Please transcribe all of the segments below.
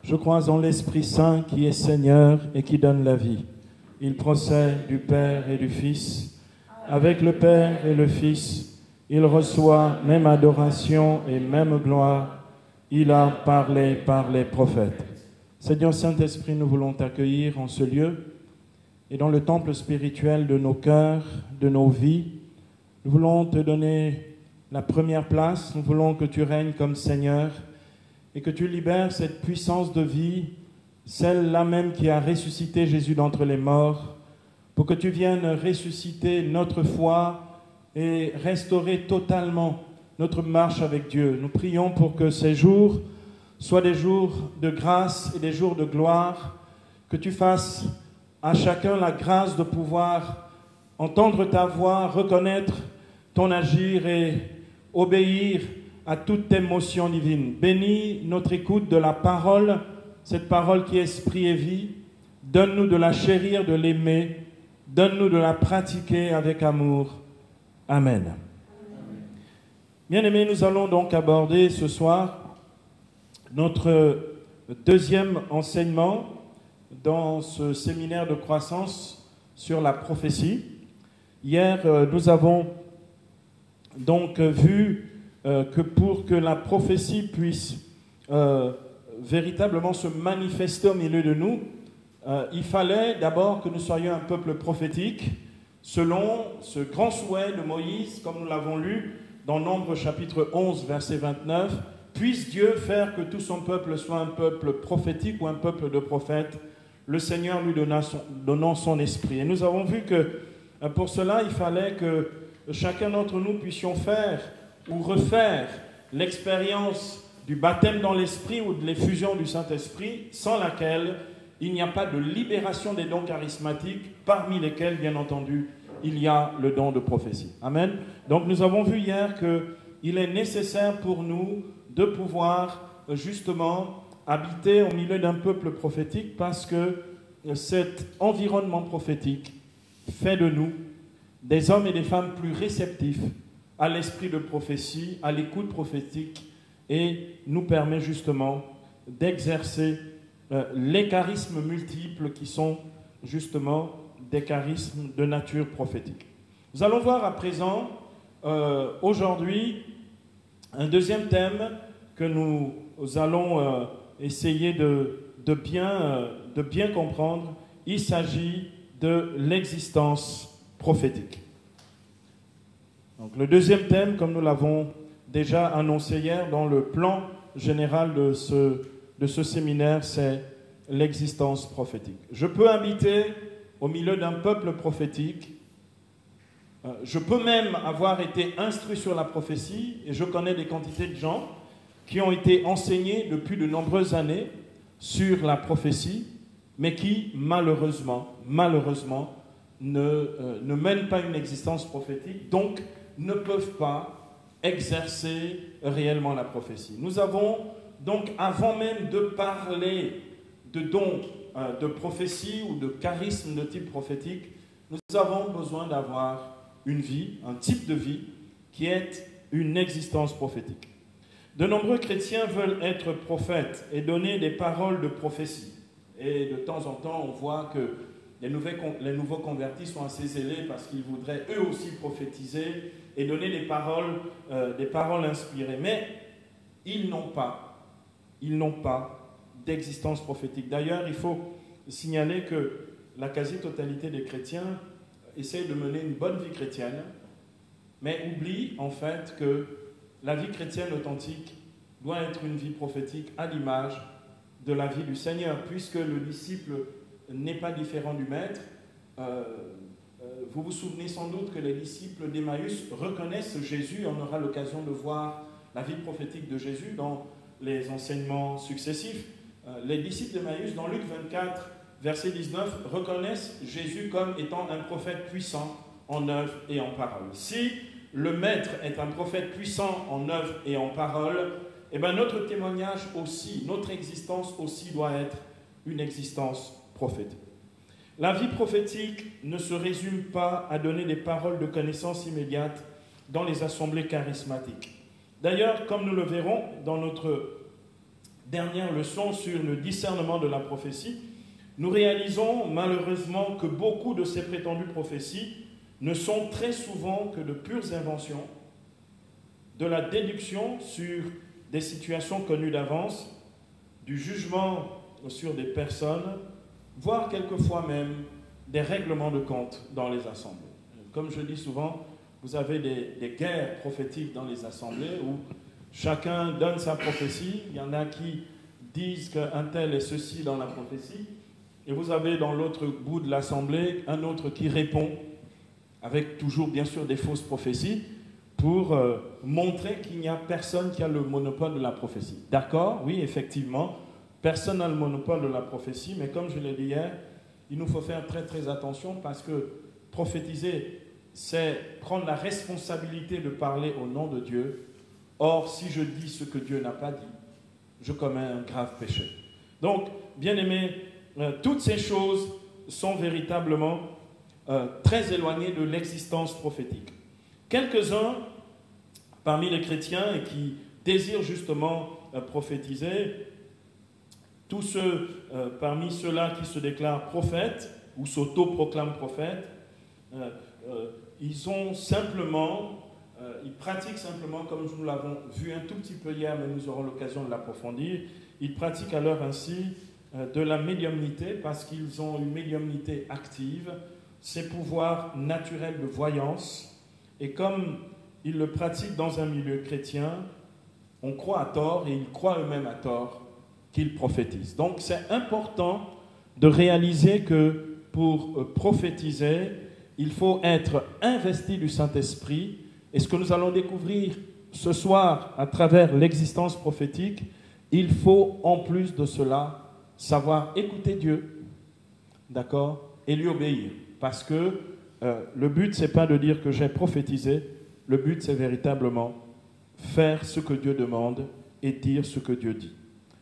Je crois en l'Esprit Saint qui est Seigneur et qui donne la vie. Il procède du Père et du Fils. Avec le Père et le Fils, il reçoit même adoration et même gloire. Il a parlé par les prophètes. Seigneur Saint-Esprit, nous voulons t'accueillir en ce lieu et dans le temple spirituel de nos cœurs, de nos vies. Nous voulons te donner la première place. Nous voulons que tu règnes comme Seigneur et que tu libères cette puissance de vie, celle-là même qui a ressuscité Jésus d'entre les morts, pour que tu viennes ressusciter notre foi et restaurer totalement notre marche avec Dieu. Nous prions pour que ces jours soient des jours de grâce et des jours de gloire, que tu fasses à chacun la grâce de pouvoir entendre ta voix, reconnaître ton agir et obéir à toute émotion divine. Bénis notre écoute de la parole, cette parole qui est esprit et vie. Donne-nous de la chérir, de l'aimer. Donne-nous de la pratiquer avec amour. Amen. Bien-aimés, nous allons donc aborder ce soir notre deuxième enseignement dans ce séminaire de croissance sur la prophétie. Hier, nous avons donc vu que pour que la prophétie puisse véritablement se manifester au milieu de nous, il fallait d'abord que nous soyons un peuple prophétique, selon ce grand souhait de Moïse, comme nous l'avons lu dans Nombre chapitre 11, verset 29, « Puisse Dieu faire que tout son peuple soit un peuple prophétique ou un peuple de prophètes, le Seigneur lui donnant son esprit. » Et nous avons vu que pour cela, il fallait que chacun d'entre nous puissions faire ou refaire l'expérience du baptême dans l'esprit ou de l'effusion du Saint-Esprit, sans laquelle il n'y a pas de libération des dons charismatiques, parmi lesquels, bien entendu, il y a le don de prophétie. Amen. Donc nous avons vu hier qu'il est nécessaire pour nous de pouvoir justement habiter au milieu d'un peuple prophétique, parce que cet environnement prophétique fait de nous des hommes et des femmes plus réceptifs à l'esprit de prophétie, à l'écoute prophétique, et nous permet justement d'exercer les charismes multiples qui sont justement des charismes de nature prophétique. Nous allons voir à présent, aujourd'hui, un deuxième thème que nous allons essayer de bien comprendre. Il s'agit de l'existence prophétique. Donc, le deuxième thème, comme nous l'avons déjà annoncé hier dans le plan général de ce séminaire, c'est l'existence prophétique. Je peux habiter au milieu d'un peuple prophétique. Je peux même avoir été instruit sur la prophétie, et je connais des quantités de gens qui ont été enseignés depuis de nombreuses années sur la prophétie, mais qui, malheureusement, ne mènent pas une existence prophétique, donc ne peuvent pas exercer réellement la prophétie. Nous avons donc, avant même de parler de dons de prophétie ou de charisme de type prophétique, nous avons besoin d'avoir une vie, un type de vie qui est une existence prophétique. De nombreux chrétiens veulent être prophètes et donner des paroles de prophétie. Et de temps en temps, on voit que les nouveaux convertis sont assez zélés parce qu'ils voudraient eux aussi prophétiser et donner des paroles inspirées. Mais ils n'ont pas d'existence prophétique. D'ailleurs, il faut signaler que la quasi-totalité des chrétiens essayent de mener une bonne vie chrétienne, mais oublient en fait que la vie chrétienne authentique doit être une vie prophétique à l'image de la vie du Seigneur, puisque le disciple n'est pas différent du maître. Vous vous souvenez sans doute que les disciples d'Emmaüs reconnaissent Jésus. On aura l'occasion de voir la vie prophétique de Jésus dans les enseignements successifs. Les disciples d'Emmaüs, dans Luc 24, verset 19, reconnaissent Jésus comme étant un prophète puissant en œuvre et en parole. Si le maître est un prophète puissant en œuvre et en parole, eh bien notre témoignage aussi, notre existence aussi doit être une existence prophétique. La vie prophétique ne se résume pas à donner des paroles de connaissance immédiate dans les assemblées charismatiques. D'ailleurs, comme nous le verrons dans dernière leçon sur le discernement de la prophétie, nous réalisons malheureusement que beaucoup de ces prétendues prophéties ne sont très souvent que de pures inventions, de la déduction sur des situations connues d'avance, du jugement sur des personnes, voire quelquefois même des règlements de compte dans les assemblées. Comme je dis souvent, vous avez des guerres prophétiques dans les assemblées où chacun donne sa prophétie. Il y en a qui disent qu'un tel est ceci dans la prophétie. Et vous avez dans l'autre bout de l'assemblée un autre qui répond avec toujours bien sûr des fausses prophéties pour montrer qu'il n'y a personne qui a le monopole de la prophétie. D'accord, oui, effectivement, personne n'a le monopole de la prophétie, mais comme je l'ai dit hier, il nous faut faire très très attention parce que prophétiser, c'est prendre la responsabilité de parler au nom de Dieu. Or, si je dis ce que Dieu n'a pas dit, je commets un grave péché. Donc, bien-aimés, toutes ces choses sont véritablement très éloignées de l'existence prophétique. Quelques-uns parmi les chrétiens et qui désirent justement prophétiser, tous ceux parmi ceux-là qui se déclarent prophètes ou s'auto-proclament prophètes, ils pratiquent simplement, comme nous l'avons vu un tout petit peu hier, mais nous aurons l'occasion de l'approfondir, ils pratiquent alors ainsi de la médiumnité parce qu'ils ont une médiumnité active, ces pouvoirs naturels de voyance, et comme ils le pratiquent dans un milieu chrétien, on croit à tort, et ils croient eux-mêmes à tort, qu'ils prophétisent. Donc c'est important de réaliser que pour prophétiser, il faut être investi du Saint-Esprit, et ce que nous allons découvrir ce soir à travers l'existence prophétique, il faut en plus de cela savoir écouter Dieu, d'accord, et lui obéir. Parce que le but, ce n'est pas de dire que j'ai prophétisé, le but, c'est véritablement faire ce que Dieu demande et dire ce que Dieu dit.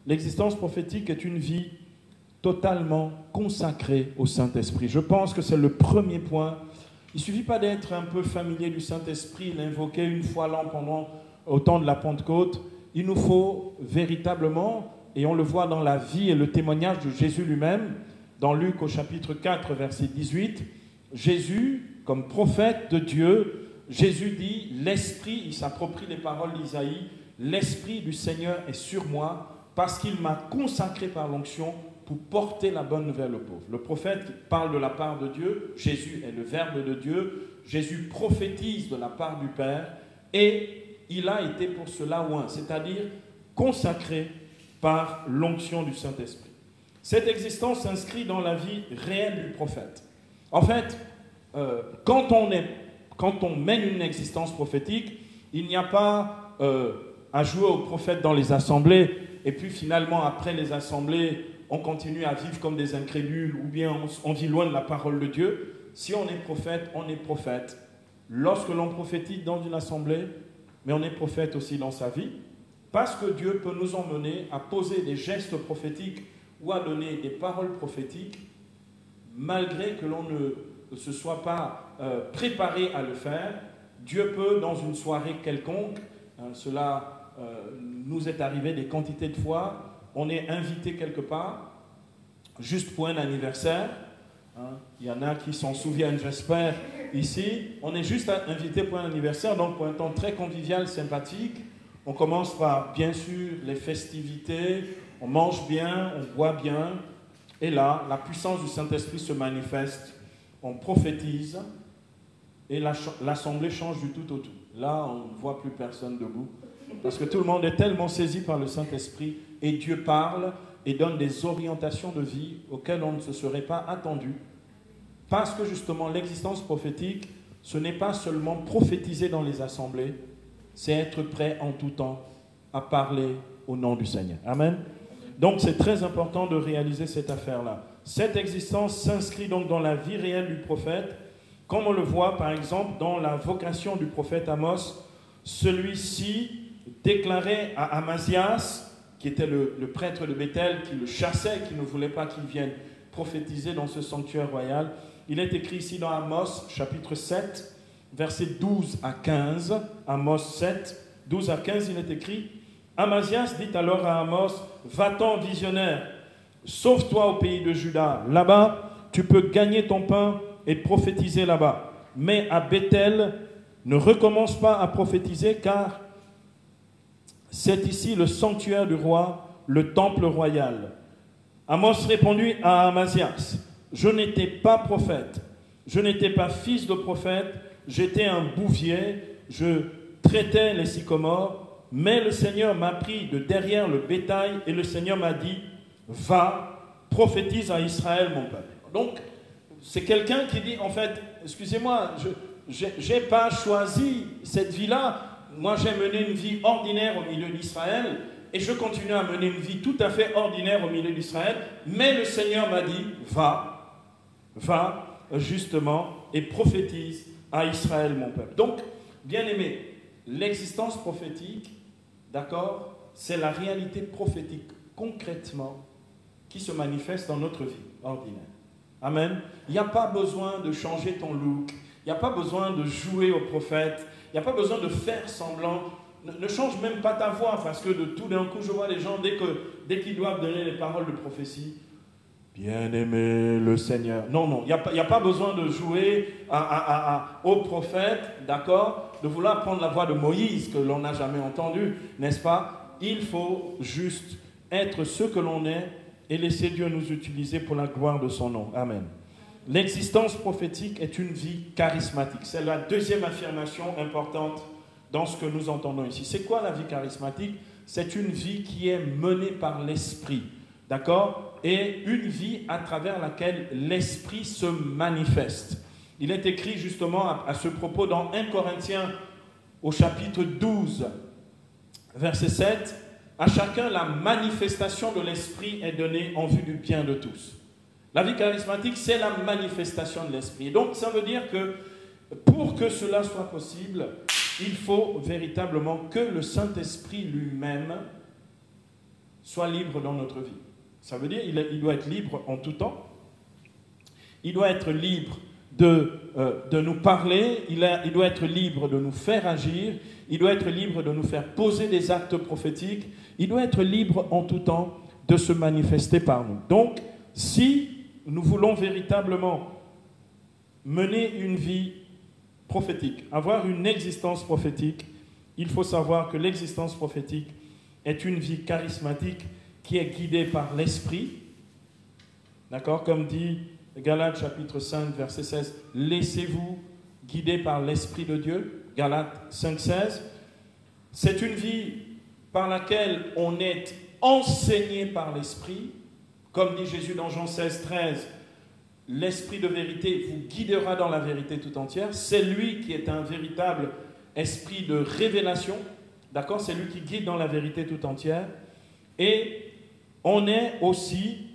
L'existence prophétique est une vie totalement consacrée au Saint-Esprit. Je pense que c'est le premier point. Il ne suffit pas d'être un peu familier du Saint-Esprit, l'invoquer une fois l'an pendant au temps de la Pentecôte. Il nous faut véritablement, et on le voit dans la vie et le témoignage de Jésus lui-même, dans Luc au chapitre 4, verset 18, Jésus, comme prophète de Dieu, Jésus dit, l'Esprit, il s'approprie les paroles d'Isaïe, l'Esprit du Seigneur est sur moi parce qu'il m'a consacré par l'onction pour porter la bonne nouvelle aux pauvres. Le prophète parle de la part de Dieu, Jésus est le Verbe de Dieu, Jésus prophétise de la part du Père et il a été pour cela oint, c'est-à-dire consacré par l'onction du Saint-Esprit. Cette existence s'inscrit dans la vie réelle du prophète. En fait, quand on mène une existence prophétique, il n'y a pas à jouer au prophète dans les assemblées et puis finalement après les assemblées, on continue à vivre comme des incrédules ou bien on vit loin de la parole de Dieu. Si on est prophète, on est prophète. Lorsque l'on prophétise dans une assemblée, mais on est prophète aussi dans sa vie, parce que Dieu peut nous emmener à poser des gestes prophétiques ou à donner des paroles prophétiques, malgré que l'on ne se soit pas préparé à le faire. Dieu peut, dans une soirée quelconque, cela nous est arrivé des quantités de fois, on est invité quelque part, juste pour un anniversaire. Il y en a qui s'en souviennent, j'espère, ici. On est juste invité pour un anniversaire, donc pour un temps très convivial, sympathique. On commence par, bien sûr, les festivités, on mange bien, on boit bien. Et là, la puissance du Saint-Esprit se manifeste, on prophétise, et l'assemblée change du tout au tout. Là, on ne voit plus personne debout, parce que tout le monde est tellement saisi par le Saint-Esprit, et Dieu parle et donne des orientations de vie auxquelles on ne se serait pas attendu. Parce que justement, l'existence prophétique, ce n'est pas seulement prophétiser dans les assemblées, c'est être prêt en tout temps à parler au nom du Seigneur. Amen. Donc c'est très important de réaliser cette affaire-là. Cette existence s'inscrit donc dans la vie réelle du prophète, comme on le voit par exemple dans la vocation du prophète Amos. Celui-ci déclarait à Amazias, qui était le prêtre de Béthel, qui le chassait, qui ne voulait pas qu'il vienne prophétiser dans ce sanctuaire royal. Il est écrit ici dans Amos, chapitre 7, versets 12 à 15. Amos 7, 12 à 15, il est écrit « Amazias dit alors à Amos, va-t'en visionnaire, sauve-toi au pays de Juda. Là-bas, tu peux gagner ton pain et prophétiser là-bas. Mais à Bethel, ne recommence pas à prophétiser car c'est ici le sanctuaire du roi, le temple royal. Amos répondit à Amazias, je n'étais pas prophète, je n'étais pas fils de prophète, j'étais un bouvier, je traitais les sycomores, mais le Seigneur m'a pris de derrière le bétail et le Seigneur m'a dit, va, prophétise à Israël mon peuple. Donc, c'est quelqu'un qui dit, en fait, excusez-moi, je n'ai pas choisi cette vie-là. Moi, j'ai mené une vie ordinaire au milieu d'Israël et je continue à mener une vie tout à fait ordinaire au milieu d'Israël. Mais le Seigneur m'a dit, va justement et prophétise à Israël, mon peuple. Donc, bien aimé, l'existence prophétique, d'accord, c'est la réalité prophétique concrètement qui se manifeste dans notre vie ordinaire. Amen. Il n'y a pas besoin de changer ton look. Il n'y a pas besoin de jouer au prophète. Il n'y a pas besoin de faire semblant. Ne change même pas ta voix parce que de tout d'un coup, je vois les gens, dès qu'ils doivent donner les paroles de prophétie, bien-aimé le Seigneur. Non, il n'y a pas besoin de jouer au prophète, d'accord, de vouloir prendre la voix de Moïse que l'on n'a jamais entendu, n'est-ce pas? Il faut juste être ce que l'on est et laisser Dieu nous utiliser pour la gloire de son nom. Amen. L'existence prophétique est une vie charismatique. C'est la deuxième affirmation importante dans ce que nous entendons ici. C'est quoi la vie charismatique? C'est une vie qui est menée par l'Esprit, d'accord? Et une vie à travers laquelle l'Esprit se manifeste. Il est écrit justement à ce propos dans 1 Corinthiens au chapitre 12, verset 7, « À chacun la manifestation de l'Esprit est donnée en vue du bien de tous. » La vie charismatique, c'est la manifestation de l'Esprit. Donc, ça veut dire que pour que cela soit possible, il faut véritablement que le Saint-Esprit lui-même soit libre dans notre vie. Ça veut dire qu'il doit être libre en tout temps. Il doit être libre de nous parler. Il doit être libre de nous faire agir. Il doit être libre de nous faire poser des actes prophétiques. Il doit être libre en tout temps de se manifester par nous. Donc, si nous voulons véritablement mener une vie prophétique, avoir une existence prophétique, il faut savoir que l'existence prophétique est une vie charismatique qui est guidée par l'Esprit. D'accord? Comme dit Galates chapitre 5, verset 16, « Laissez-vous guider par l'Esprit de Dieu ». Galates 5, 16. C'est une vie par laquelle on est enseigné par l'Esprit. Comme dit Jésus dans Jean 16, 13, « L'Esprit de vérité vous guidera dans la vérité tout entière ». C'est lui qui est un véritable esprit de révélation. D'accord? C'est lui qui guide dans la vérité tout entière. Et on est aussi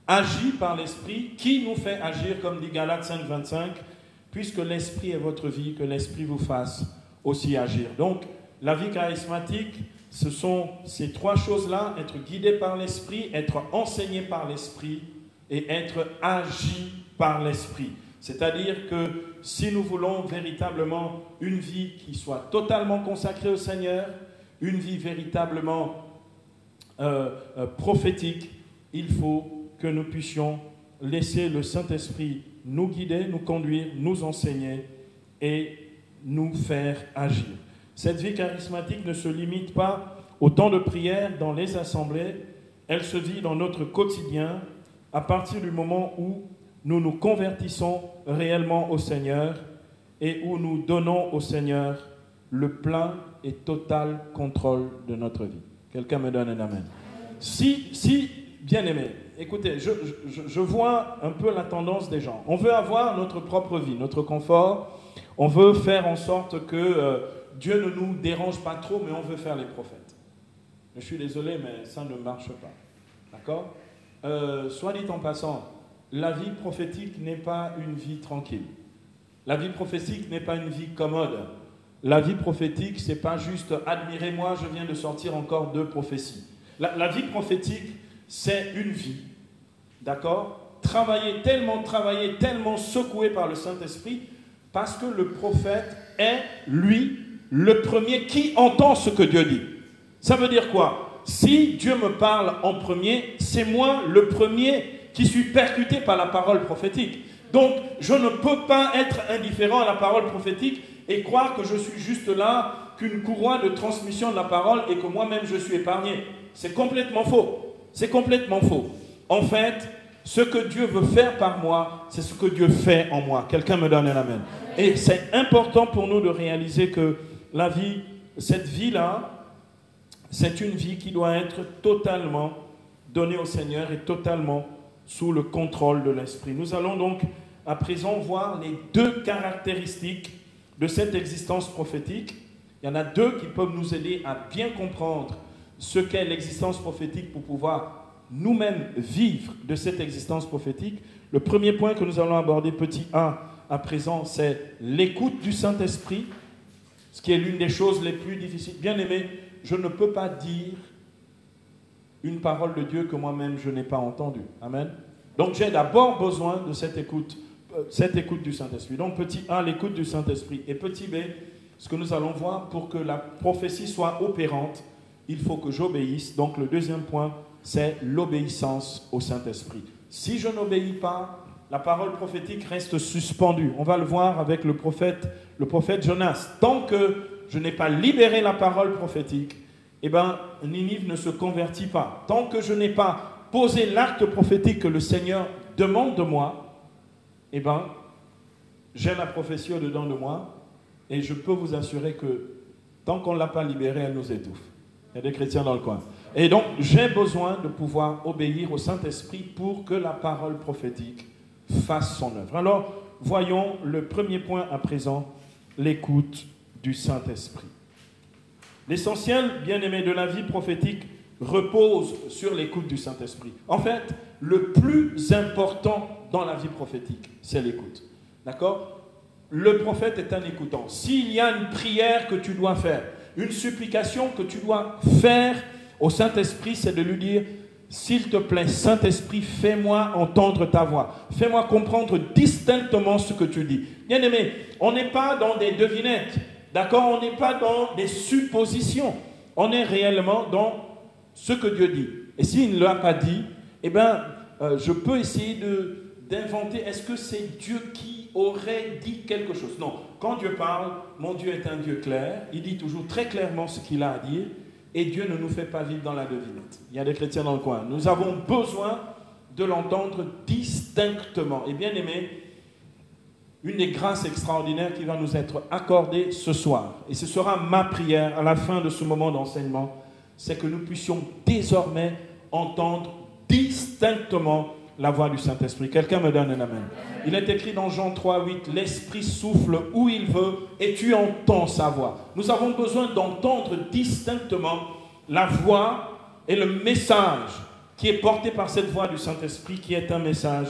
agi par l'Esprit qui nous fait agir, comme dit Galates 5, 25, « Puisque l'Esprit est votre vie, que l'Esprit vous fasse aussi agir ». Donc, la vie charismatique, ce sont ces trois choses-là, être guidé par l'Esprit, être enseigné par l'Esprit et être agi par l'Esprit. C'est-à-dire que si nous voulons véritablement une vie qui soit totalement consacrée au Seigneur, une vie véritablement prophétique, il faut que nous puissions laisser le Saint-Esprit nous guider, nous conduire, nous enseigner et nous faire agir. Cette vie charismatique ne se limite pas au temps de prière dans les assemblées, elle se vit dans notre quotidien à partir du moment où nous nous convertissons réellement au Seigneur et où nous donnons au Seigneur le plein et total contrôle de notre vie. Quelqu'un me donne un amen. Si bien aimé, écoutez, je vois un peu la tendance des gens. On veut avoir notre propre vie, notre confort. On veut faire en sorte que Dieu ne nous dérange pas trop, mais on veut faire les prophètes. Je suis désolé, mais ça ne marche pas. D'accord? Soit dit en passant, la vie prophétique n'est pas une vie tranquille. La vie prophétique n'est pas une vie commode. La vie prophétique, c'est pas juste « admirez-moi, je viens de sortir encore 2 prophéties ». La vie prophétique, c'est une vie. D'accord? Travailler, tellement secoué par le Saint-Esprit, parce que le prophète est, lui, le premier qui entend ce que Dieu dit. Ça veut dire quoi? Si Dieu me parle en premier, c'est moi le premier qui suis percuté par la parole prophétique. Donc, je ne peux pas être indifférent à la parole prophétique et croire que je suis juste là, qu'une courroie de transmission de la parole et que moi-même je suis épargné. C'est complètement faux. C'est complètement faux. En fait, ce que Dieu veut faire par moi, c'est ce que Dieu fait en moi. Quelqu'un me donne un amen. Et c'est important pour nous de réaliser que la vie, cette vie-là, c'est une vie qui doit être totalement donnée au Seigneur et totalement sous le contrôle de l'Esprit. Nous allons donc à présent voir les deux caractéristiques de cette existence prophétique. Il y en a deux qui peuvent nous aider à bien comprendre ce qu'est l'existence prophétique pour pouvoir nous-mêmes vivre de cette existence prophétique. Le premier point que nous allons aborder, petit 1, à présent, c'est l'écoute du Saint-Esprit, ce qui est l'une des choses les plus difficiles. Bien aimé, je ne peux pas dire une parole de Dieu que moi-même je n'ai pas entendue. Amen. Donc j'ai d'abord besoin de cette écoute du Saint-Esprit. Donc petit 1, l'écoute du Saint-Esprit. Et petit B, ce que nous allons voir, pour que la prophétie soit opérante, il faut que j'obéisse. Donc le deuxième point, c'est l'obéissance au Saint-Esprit. Si je n'obéis pas, la parole prophétique reste suspendue. On va le voir avec le prophète Jonas. Tant que je n'ai pas libéré la parole prophétique, eh bien, Ninive ne se convertit pas. Tant que je n'ai pas posé l'acte prophétique que le Seigneur demande de moi, eh bien, j'ai la prophétie au-dedans de moi et je peux vous assurer que tant qu'on ne l'a pas libérée, elle nous étouffe. Il y a des chrétiens dans le coin. Et donc, j'ai besoin de pouvoir obéir au Saint-Esprit pour que la parole prophétique fasse son œuvre. Alors, voyons le premier point à présent, l'écoute du Saint-Esprit. L'essentiel, bien-aimé, de la vie prophétique repose sur l'écoute du Saint-Esprit. En fait, le plus important dans la vie prophétique, c'est l'écoute. D'accord? Le prophète est un écoutant. S'il y a une prière que tu dois faire, une supplication que tu dois faire au Saint-Esprit, c'est de lui dire, s'il te plaît, Saint-Esprit, fais-moi entendre ta voix. Fais-moi comprendre distinctement ce que tu dis. Bien-aimé, on n'est pas dans des devinettes. D'accord? On n'est pas dans des suppositions. On est réellement dans ce que Dieu dit. Et s'il ne l'a pas dit, eh bien, je peux essayer d'inventer, est-ce que c'est Dieu qui aurait dit quelque chose? Non. Quand Dieu parle, mon Dieu est un Dieu clair. Il dit toujours très clairement ce qu'il a à dire. Et Dieu ne nous fait pas vivre dans la devinette. Il y a des chrétiens dans le coin. Nous avons besoin de l'entendre distinctement. Et bien aimé, une des grâces extraordinaires qui va nous être accordée ce soir, et ce sera ma prière à la fin de ce moment d'enseignement, c'est que nous puissions désormais entendre distinctement la voix du Saint-Esprit. Quelqu'un me donne un amen. Il est écrit dans Jean 3,8, l'Esprit souffle où il veut et tu entends sa voix. Nous avons besoin d'entendre distinctement la voix et le message qui est porté par cette voix du Saint-Esprit, qui est un message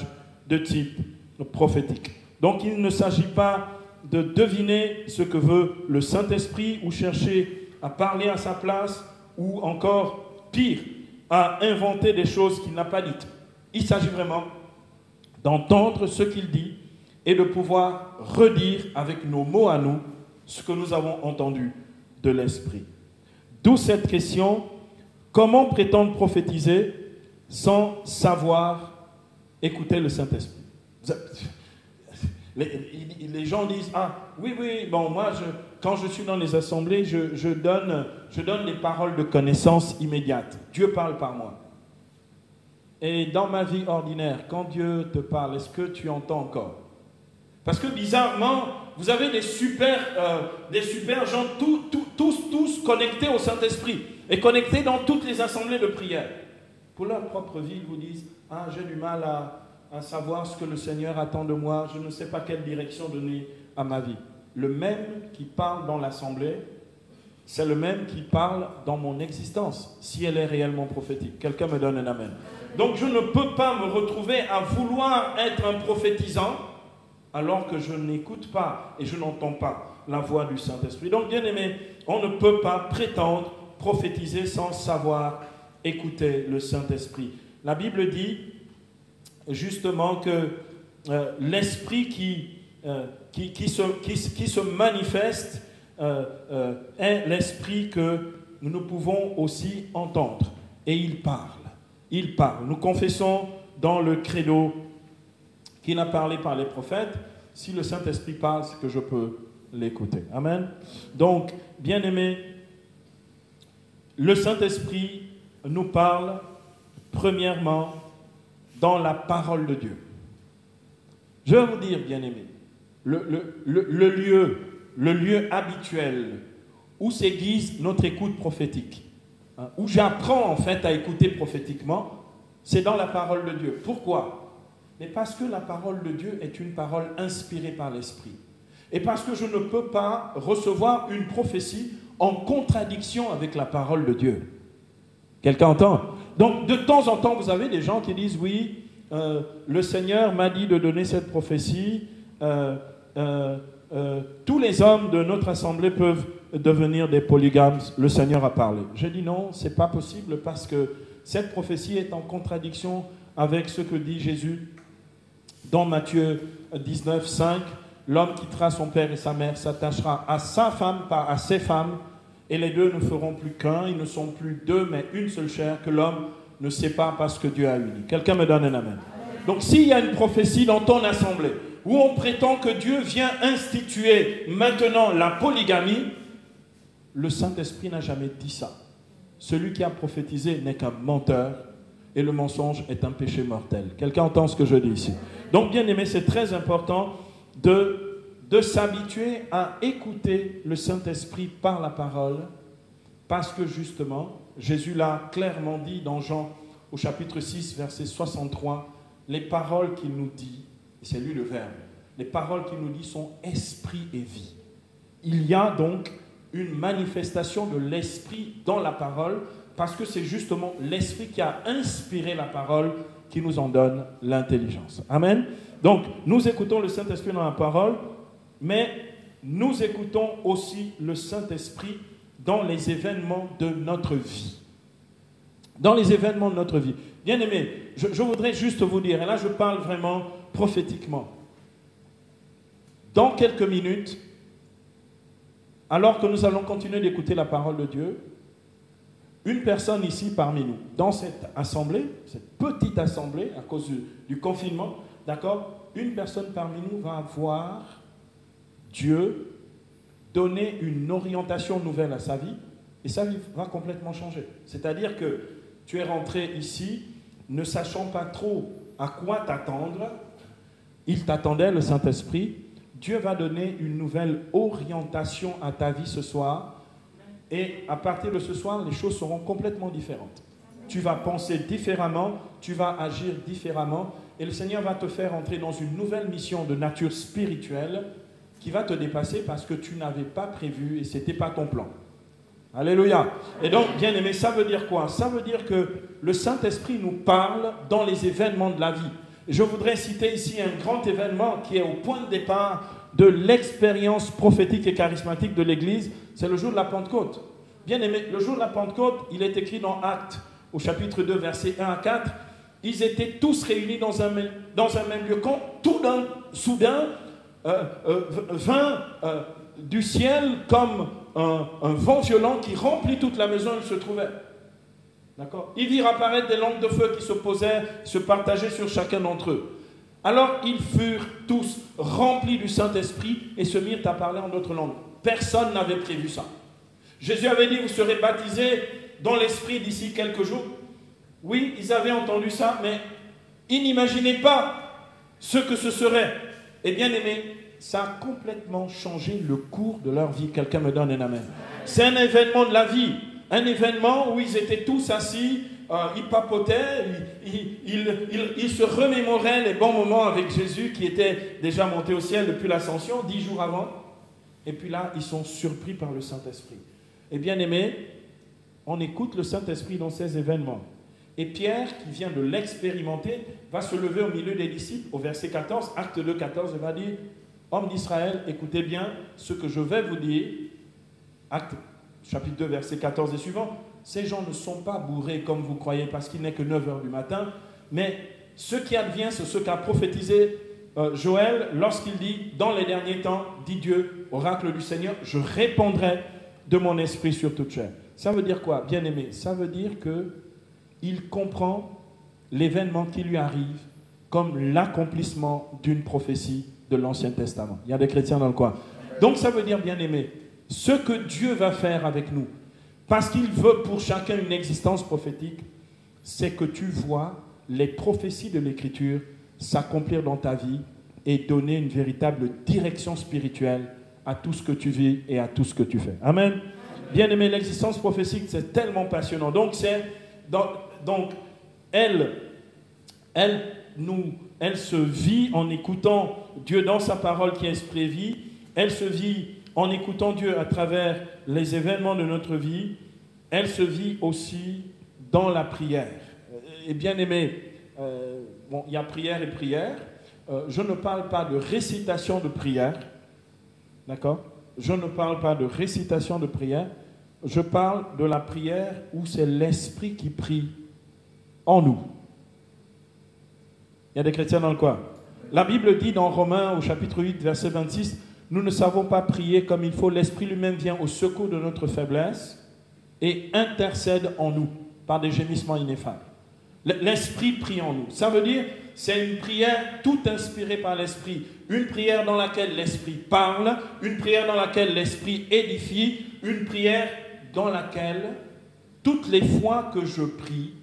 de type prophétique. Donc il ne s'agit pas de deviner ce que veut le Saint-Esprit ou chercher à parler à sa place ou encore pire, à inventer des choses qu'il n'a pas dites. Il s'agit vraiment d'entendre ce qu'il dit et de pouvoir redire avec nos mots à nous ce que nous avons entendu de l'Esprit. D'où cette question, comment prétendre prophétiser sans savoir écouter le Saint-Esprit? Les gens disent, ah oui, bon moi quand je suis dans les assemblées, je donne des paroles de connaissance immédiate. Dieu parle par moi. Et dans ma vie ordinaire, quand Dieu te parle, est-ce que tu entends encore? Parce que bizarrement, vous avez des super gens, tous connectés au Saint-Esprit et connectés dans toutes les assemblées de prière. Pour leur propre vie, ils vous disent, ah j'ai du mal à savoir ce que le Seigneur attend de moi, je ne sais pas quelle direction donner à ma vie. Le même qui parle dans l'assemblée, c'est le même qui parle dans mon existence, si elle est réellement prophétique. Quelqu'un me donne un amen. Donc je ne peux pas me retrouver à vouloir être un prophétisant alors que je n'écoute pas et je n'entends pas la voix du Saint-Esprit. Donc bien aimé, on ne peut pas prétendre prophétiser sans savoir écouter le Saint-Esprit. La Bible dit justement que l'Esprit qui se manifeste est l'Esprit que nous pouvons aussi entendre. Et il parle. Il parle. Nous confessons dans le credo qu'il a parlé par les prophètes. Si le Saint-Esprit parle, c'est que je peux l'écouter. Amen. Donc, bien-aimés, le Saint-Esprit nous parle premièrement dans la parole de Dieu. Je vais vous dire, bien-aimés, le lieu habituel où s'aiguise notre écoute prophétique, hein, où j'apprends en fait à écouter prophétiquement, c'est dans la parole de Dieu. Pourquoi? Mais parce que la parole de Dieu est une parole inspirée par l'Esprit. Et parce que je ne peux pas recevoir une prophétie en contradiction avec la parole de Dieu. Quelqu'un entend? Donc de temps en temps, vous avez des gens qui disent, oui, le Seigneur m'a dit de donner cette prophétie, tous les hommes de notre assemblée peuvent devenir des polygames, le Seigneur a parlé. Je dis non, ce n'est pas possible parce que cette prophétie est en contradiction avec ce que dit Jésus dans Matthieu 19, 5. L'homme quittera son père et sa mère, s'attachera à sa femme, pas à ses femmes, et les deux ne feront plus qu'un, ils ne sont plus deux, mais une seule chair, que l'homme ne sépare pas ce que Dieu a uni. Quelqu'un me donne un amen. Donc s'il y a une prophétie dans ton assemblée, où on prétend que Dieu vient instituer maintenant la polygamie, le Saint-Esprit n'a jamais dit ça. Celui qui a prophétisé n'est qu'un menteur, et le mensonge est un péché mortel. Quelqu'un entend ce que je dis ici? Donc bien aimé, c'est très important de s'habituer à écouter le Saint-Esprit par la parole, parce que justement, Jésus l'a clairement dit dans Jean au chapitre 6, verset 63, les paroles qu'il nous dit, c'est lui le Verbe, les paroles qu'il nous dit sont esprit et vie. Il y a donc une manifestation de l'esprit dans la parole, parce que c'est justement l'esprit qui a inspiré la parole qui nous en donne l'intelligence. Amen. Donc, nous écoutons le Saint-Esprit dans la parole, mais nous écoutons aussi le Saint-Esprit dans les événements de notre vie. Dans les événements de notre vie. Bien aimé, je voudrais juste vous dire, et là je parle vraiment prophétiquement. Dans quelques minutes, alors que nous allons continuer d'écouter la parole de Dieu, une personne ici parmi nous, dans cette assemblée, cette petite assemblée, à cause du confinement, d'accord, une personne parmi nous va voir Dieu donner une orientation nouvelle à sa vie, et sa vie va complètement changer. C'est-à-dire que tu es rentré ici, ne sachant pas trop à quoi t'attendre, il t'attendait, le Saint-Esprit. Dieu va donner une nouvelle orientation à ta vie ce soir, et à partir de ce soir, les choses seront complètement différentes. Tu vas penser différemment, tu vas agir différemment, et le Seigneur va te faire entrer dans une nouvelle mission de nature spirituelle qui va te dépasser parce que tu n'avais pas prévu et ce n'était pas ton plan. Alléluia. Et donc, bien aimé, ça veut dire quoi? Ça veut dire que le Saint-Esprit nous parle dans les événements de la vie. Je voudrais citer ici un grand événement qui est au point de départ de l'expérience prophétique et charismatique de l'Église, c'est le jour de la Pentecôte. Bien aimé, le jour de la Pentecôte, il est écrit dans Actes, au chapitre 2, versets 1 à 4, ils étaient tous réunis dans un même lieu. Quand tout d'un soudain vint du ciel comme un vent violent qui remplit toute la maison où ils se trouvaient. D'accord? Ils virent apparaître des langues de feu qui s'opposaient, se partageaient sur chacun d'entre eux. Alors ils furent tous remplis du Saint-Esprit et se mirent à parler en d'autres langues. Personne n'avait prévu ça. Jésus avait dit, vous serez baptisés dans l'Esprit d'ici quelques jours. Oui, ils avaient entendu ça, mais ils n'imaginaient pas ce que ce serait. Et bien aimé, ça a complètement changé le cours de leur vie. Quelqu'un me donne un amen. C'est un événement de la vie. Un événement où ils étaient tous assis, ils papotaient, ils se remémoraient les bons moments avec Jésus qui était déjà monté au ciel depuis l'ascension, 10 jours avant. Et puis là, ils sont surpris par le Saint-Esprit. Et bien aimé, on écoute le Saint-Esprit dans ces événements. Et Pierre, qui vient de l'expérimenter, va se lever au milieu des disciples, au verset 14, acte 2, 14, et va dire, hommes d'Israël, écoutez bien ce que je vais vous dire. Acte chapitre 2, verset 14 et suivant. Ces gens ne sont pas bourrés comme vous croyez, parce qu'il n'est que 9 heures du matin, mais ce qui advient, c'est ce qu'a prophétisé Joël lorsqu'il dit, dans les derniers temps, dit Dieu, oracle du Seigneur, je répandrai de mon esprit sur toute chair. Ça veut dire quoi, bien-aimé? Ça veut dire qu'il comprend l'événement qui lui arrive comme l'accomplissement d'une prophétie de l'Ancien Testament. Il y a des chrétiens dans le coin. Donc ça veut dire, bien-aimé, ce que Dieu va faire avec nous, parce qu'il veut pour chacun une existence prophétique, c'est que tu vois les prophéties de l'Écriture s'accomplir dans ta vie et donner une véritable direction spirituelle à tout ce que tu vis et à tout ce que tu fais. Amen. Bien-aimé, l'existence prophétique, c'est tellement passionnant. Donc, elle se vit en écoutant Dieu dans sa parole qui est esprit et vie. Elle se vit en écoutant Dieu à travers les événements de notre vie. Elle se vit aussi dans la prière. Et bien aimé, bon, il y a prière et prière. Je ne parle pas de récitation de prière. D'accord? Je ne parle pas de récitation de prière. Je parle de la prière où c'est l'Esprit qui prie en nous. Il y a des chrétiens dans le coin. La Bible dit dans Romains au chapitre 8, verset 26, « Nous ne savons pas prier comme il faut. L'Esprit lui-même vient au secours de notre faiblesse et intercède en nous par des gémissements ineffables. » L'Esprit prie en nous. Ça veut dire, c'est une prière tout inspirée par l'Esprit. Une prière dans laquelle l'Esprit parle, une prière dans laquelle l'Esprit édifie, une prière dans laquelle, toutes les fois que je prie,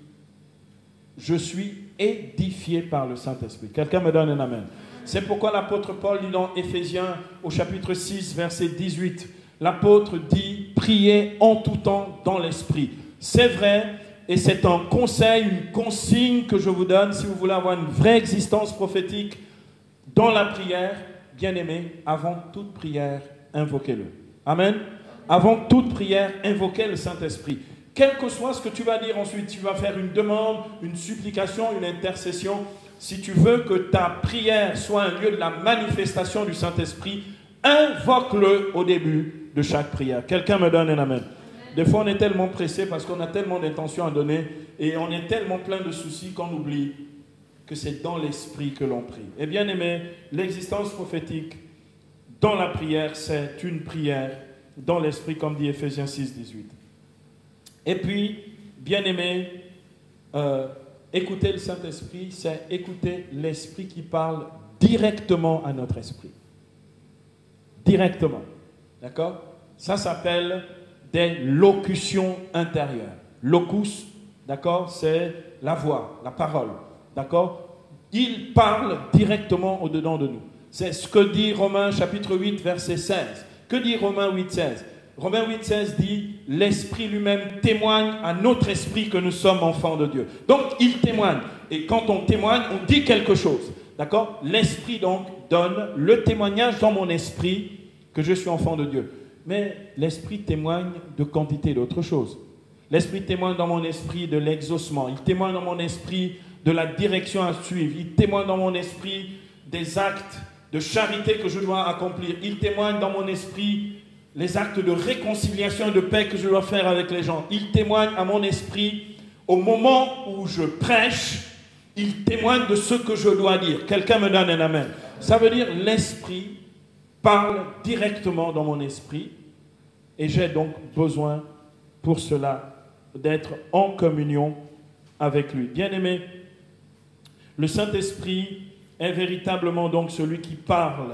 je suis édifié par le Saint-Esprit. Quelqu'un me donne un amen. C'est pourquoi l'apôtre Paul dit dans Éphésiens au chapitre 6, verset 18, l'apôtre dit, priez en tout temps dans l'Esprit. C'est vrai. Et c'est un conseil, une consigne que je vous donne si vous voulez avoir une vraie existence prophétique dans la prière. Bien-aimé, avant toute prière, invoquez-le. Amen. Avant toute prière, invoquez le Saint-Esprit. Quel que soit ce que tu vas dire ensuite, tu vas faire une demande, une supplication, une intercession. Si tu veux que ta prière soit un lieu de la manifestation du Saint-Esprit, invoque-le au début de chaque prière. Quelqu'un me donne un amen. Des fois, on est tellement pressé parce qu'on a tellement d'intentions à donner et on est tellement plein de soucis qu'on oublie que c'est dans l'esprit que l'on prie. Et bien aimé, l'existence prophétique dans la prière, c'est une prière dans l'esprit, comme dit Éphésiens 6, 18. Et puis, bien aimé, écouter le Saint-Esprit, c'est écouter l'Esprit qui parle directement à notre esprit. Directement. D'accord? Ça s'appelle des locutions intérieures. Locus, d'accord, c'est la voix, la parole, d'accord? Il parle directement au-dedans de nous. C'est ce que dit Romains chapitre 8, verset 16. Que dit Romains 8, 16? Romains 8, 16 dit, l'Esprit lui-même témoigne à notre esprit que nous sommes enfants de Dieu. Donc, il témoigne. Et quand on témoigne, on dit quelque chose, d'accord? L'Esprit donc donne le témoignage dans mon esprit que je suis enfant de Dieu. Mais l'Esprit témoigne de quantité d'autres choses. L'Esprit témoigne dans mon esprit de l'exaucement. Il témoigne dans mon esprit de la direction à suivre. Il témoigne dans mon esprit des actes de charité que je dois accomplir. Il témoigne dans mon esprit les actes de réconciliation et de paix que je dois faire avec les gens. Il témoigne à mon esprit au moment où je prêche. Il témoigne de ce que je dois dire. Quelqu'un me donne un amen. Ça veut dire l'Esprit parle directement dans mon esprit et j'ai donc besoin pour cela d'être en communion avec lui. Bien-aimé, le Saint-Esprit est véritablement donc celui qui parle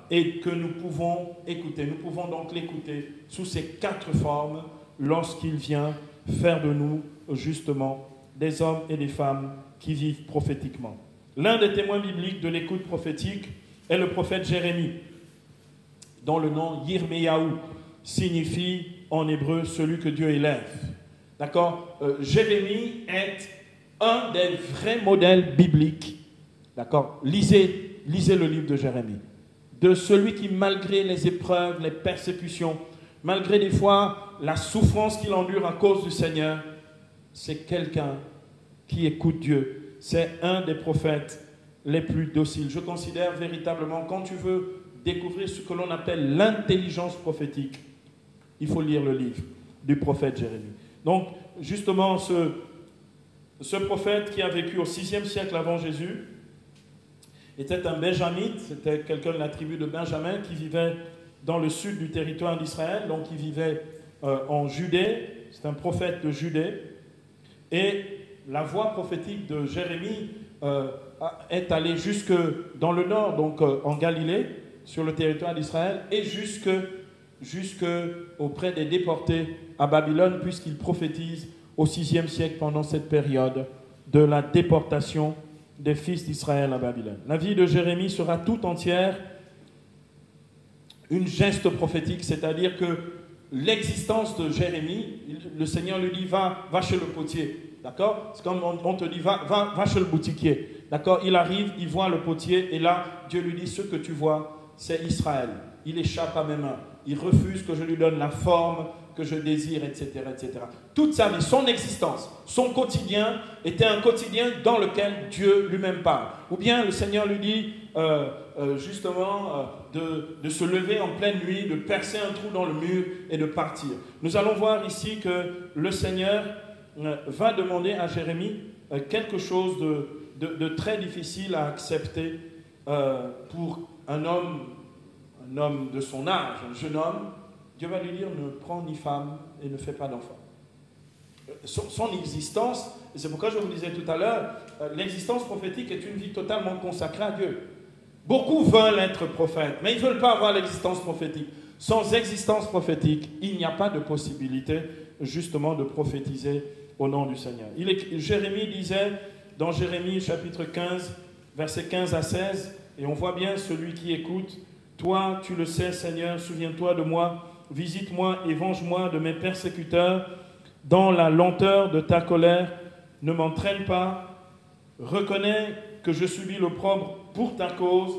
et que nous pouvons écouter. Nous pouvons donc l'écouter sous ces 4 formes lorsqu'il vient faire de nous justement des hommes et des femmes qui vivent prophétiquement. L'un des témoins bibliques de l'écoute prophétique est le prophète Jérémie, dont le nom Yirmeyahu signifie en hébreu celui que Dieu élève. D'accord? Jérémie est un des vrais modèles bibliques. D'accord? Lisez le livre de Jérémie. De celui qui, malgré les épreuves, les persécutions, malgré des fois la souffrance qu'il endure à cause du Seigneur, c'est quelqu'un qui écoute Dieu. C'est un des prophètes les plus dociles. Je considère véritablement, quand tu veux découvrir ce que l'on appelle l'intelligence prophétique, il faut lire le livre du prophète Jérémie. Donc, justement, ce prophète qui a vécu au 6e siècle avant Jésus était un benjamite, c'était quelqu'un de la tribu de Benjamin qui vivait dans le sud du territoire d'Israël, donc il vivait en Judée, c'est un prophète de Judée, et la voix prophétique de Jérémie est allée jusque dans le nord, donc en Galilée, sur le territoire d'Israël, et jusque auprès des déportés à Babylone, puisqu'il prophétise au VIe siècle pendant cette période de la déportation des fils d'Israël à Babylone. La vie de Jérémie sera tout entière une geste prophétique, c'est-à-dire que l'existence de Jérémie, le Seigneur lui dit va chez le potier, d'accord? C'est comme on te dit va chez le boutiquier, d'accord? Il arrive, il voit le potier et là Dieu lui dit ce que tu vois c'est Israël, il échappe à mes mains, il refuse que je lui donne la forme que je désire, etc., etc. Toute sa vie, son existence, son quotidien était un quotidien dans lequel Dieu lui-même parle. Ou bien le Seigneur lui dit de se lever en pleine nuit, de percer un trou dans le mur et de partir. Nous allons voir ici que le Seigneur va demander à Jérémie quelque chose de très difficile à accepter pour un homme de son âge, un jeune homme. Dieu va lui dire ne prends ni femme et ne fais pas d'enfant. Son existence, et c'est pourquoi je vous disais tout à l'heure, l'existence prophétique est une vie totalement consacrée à Dieu. Beaucoup veulent être prophètes, mais ils ne veulent pas avoir l'existence prophétique. Sans existence prophétique, il n'y a pas de possibilité justement de prophétiser au nom du Seigneur. Jérémie disait dans Jérémie chapitre 15, versets 15 à 16, et on voit bien celui qui écoute, toi tu le sais Seigneur, souviens-toi de moi, visite-moi et venge-moi de mes persécuteurs. Dans la lenteur de ta colère, ne m'entraîne pas. Reconnais que je subis l'opprobre pour ta cause.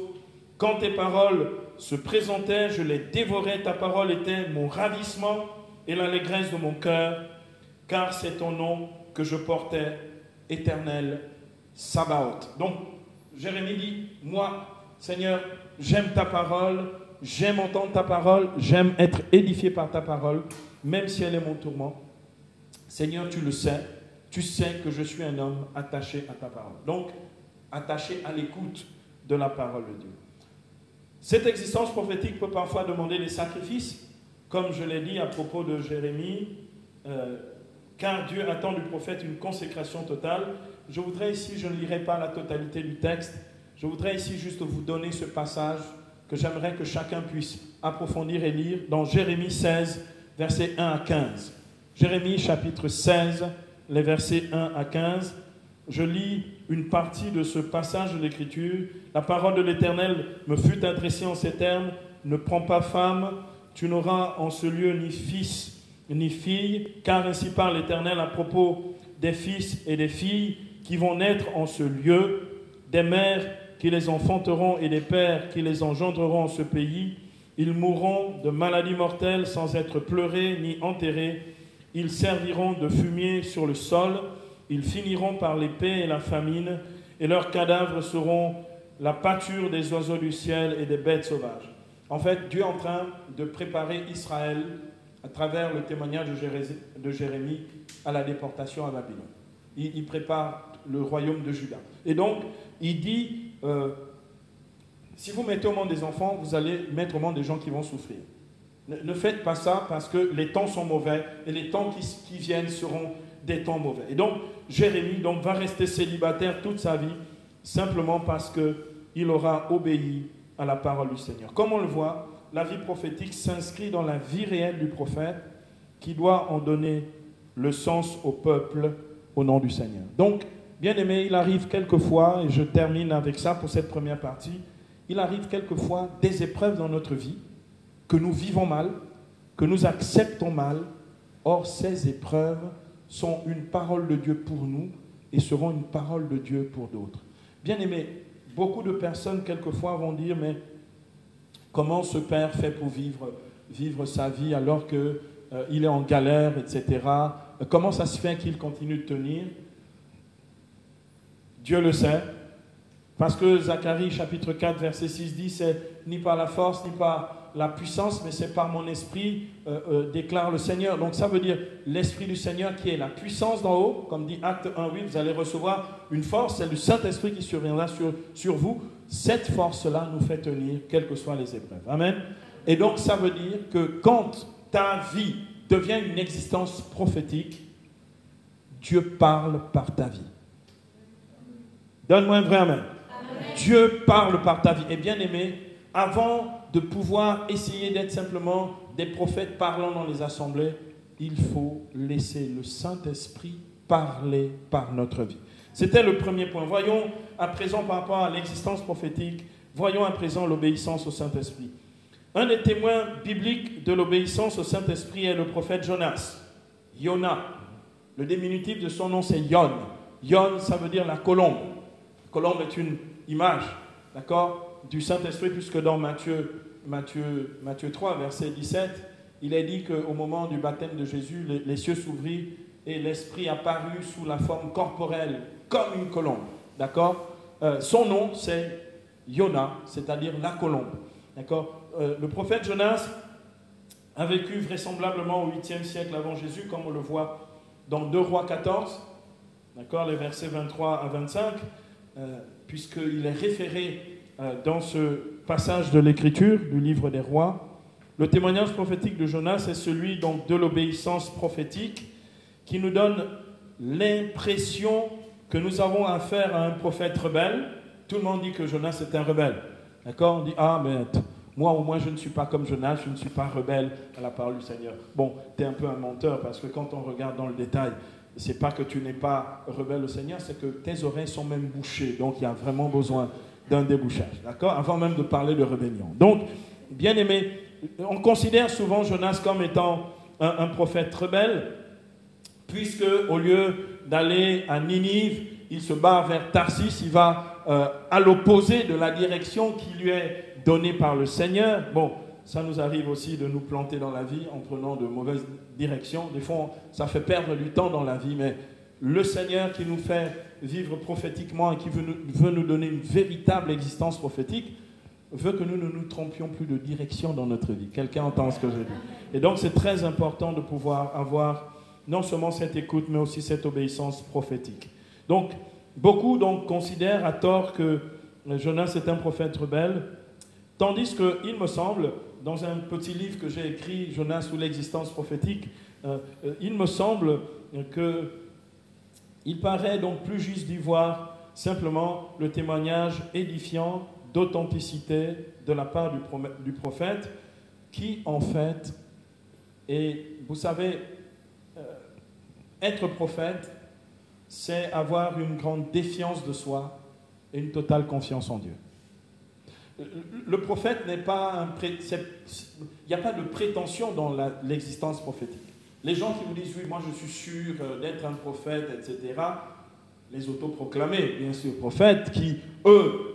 Quand tes paroles se présentaient, je les dévorais. Ta parole était mon ravissement et l'allégresse de mon cœur, car c'est ton nom que je portais, Éternel Sabaoth. Donc, Jérémie dit, moi, Seigneur, j'aime ta parole, j'aime entendre ta parole, j'aime être édifié par ta parole, même si elle est mon tourment. Seigneur, tu le sais, tu sais que je suis un homme attaché à ta parole. Donc, attaché à l'écoute de la parole de Dieu. Cette existence prophétique peut parfois demander des sacrifices, comme je l'ai dit à propos de Jérémie, car Dieu attend du prophète une consécration totale. Je voudrais ici, je ne lirai pas la totalité du texte, je voudrais ici juste vous donner ce passage que j'aimerais que chacun puisse approfondir et lire dans Jérémie 16, versets 1 à 15. Jérémie chapitre 16, les versets 1 à 15. Je lis une partie de ce passage de l'Écriture. La parole de l'Éternel me fut adressée en ces termes. Ne prends pas femme, tu n'auras en ce lieu ni fils ni fille, car ainsi parle l'Éternel à propos des fils et des filles qui vont naître en ce lieu, des mères qui les enfanteront et des pères qui les engendreront en ce pays. Ils mourront de maladies mortelles sans être pleurés ni enterrés. Ils serviront de fumier sur le sol. Ils finiront par l'épée et la famine, et leurs cadavres seront la pâture des oiseaux du ciel et des bêtes sauvages. En fait, Dieu est en train de préparer Israël à travers le témoignage de Jérémie à la déportation à Babylone. Il prépare le royaume de Juda. Et donc, il dit, si vous mettez au monde des enfants, vous allez mettre au monde des gens qui vont souffrir. Ne faites pas ça parce que les temps sont mauvais et les temps qui viennent seront des temps mauvais. Et donc, Jérémie va rester célibataire toute sa vie simplement parce qu'il aura obéi à la parole du Seigneur. Comme on le voit, la vie prophétique s'inscrit dans la vie réelle du prophète qui doit en donner le sens au peuple au nom du Seigneur. Donc, bien aimé, il arrive quelquefois, et je termine avec ça pour cette première partie, il arrive quelquefois des épreuves dans notre vie que nous vivons mal, que nous acceptons mal. Or, ces épreuves sont une parole de Dieu pour nous et seront une parole de Dieu pour d'autres. Bien aimé, beaucoup de personnes quelquefois vont dire, mais comment ce père fait pour vivre sa vie alors qu'il est en galère, etc. Comment ça se fait qu'il continue de tenir? Dieu le sait. Parce que Zacharie chapitre 4 verset 6 dit, c'est ni par la force ni par la puissance, mais c'est par mon esprit, déclare le Seigneur. Donc ça veut dire l'esprit du Seigneur qui est la puissance d'en haut, comme dit Acte 1:8, vous allez recevoir une force, c'est le Saint-Esprit qui surviendra sur vous. Cette force-là nous fait tenir, quelles que soient les épreuves. Amen. Et donc ça veut dire que quand ta vie devient une existence prophétique, Dieu parle par ta vie. Donne-moi un vrai amen. Amen. Dieu parle par ta vie. Et bien aimé, avant de pouvoir essayer d'être simplement des prophètes parlant dans les assemblées, il faut laisser le Saint-Esprit parler par notre vie. C'était le premier point. Voyons à présent par rapport à l'existence prophétique, voyons à présent l'obéissance au Saint-Esprit. Un des témoins bibliques de l'obéissance au Saint-Esprit est le prophète Jonas. Yona. Le diminutif de son nom, c'est Yon. Yon, ça veut dire la colombe. La colombe est une image, d'accord, du Saint-Esprit, puisque dans Matthieu 3, verset 17, il est dit qu'au moment du baptême de Jésus, les cieux s'ouvrirent et l'Esprit apparut sous la forme corporelle, comme une colombe, d'accord. Son nom, c'est Yona, c'est-à-dire la colombe, d'accord. Le prophète Jonas a vécu vraisemblablement au 8e siècle avant Jésus, comme on le voit dans 2 Rois 14, d'accord, les versets 23 à 25, puisqu'il est référé dans ce passage de l'Écriture, du livre des Rois. Le témoignage prophétique de Jonas est celui donc de l'obéissance prophétique qui nous donne l'impression que nous avons affaire à un prophète rebelle. Tout le monde dit que Jonas est un rebelle. D'accord? On dit, ah, mais moi au moins je ne suis pas comme Jonas, je ne suis pas rebelle à la parole du Seigneur. Bon, tu es un peu un menteur parce que quand on regarde dans le détail, c'est pas que tu n'es pas rebelle au Seigneur, c'est que tes oreilles sont même bouchées. Donc il y a vraiment besoin d'un débouchage. D'accord? Avant même de parler de rébellion. Donc, bien aimé, on considère souvent Jonas comme étant un prophète rebelle, puisque au lieu d'aller à Ninive, il se barre vers Tarsis, il va à l'opposé de la direction qui lui est donnée par le Seigneur. Bon, ça nous arrive aussi de nous planter dans la vie en prenant de mauvaises directions. Des fois, ça fait perdre du temps dans la vie, mais le Seigneur qui nous fait vivre prophétiquement et qui veut nous donner une véritable existence prophétique, veut que nous ne nous trompions plus de direction dans notre vie. Quelqu'un entend ce que je dis? Et donc, c'est très important de pouvoir avoir non seulement cette écoute, mais aussi cette obéissance prophétique. Donc, beaucoup considèrent à tort que Jonas est un prophète rebelle, tandis qu'il me semble, dans un petit livre que j'ai écrit, Jonas ou l'existence prophétique, il me semble qu'il paraît donc plus juste d'y voir simplement le témoignage édifiant d'authenticité de la part du prophète qui, en fait, est, vous savez, être prophète, c'est avoir une grande défiance de soi et une totale confiance en Dieu. Le prophète n'est pas il n'y a pas de prétention dans l'existence prophétique. Les gens qui vous disent, oui, moi je suis sûr d'être un prophète, etc., les autoproclamés, bien sûr, prophètes, qui, eux,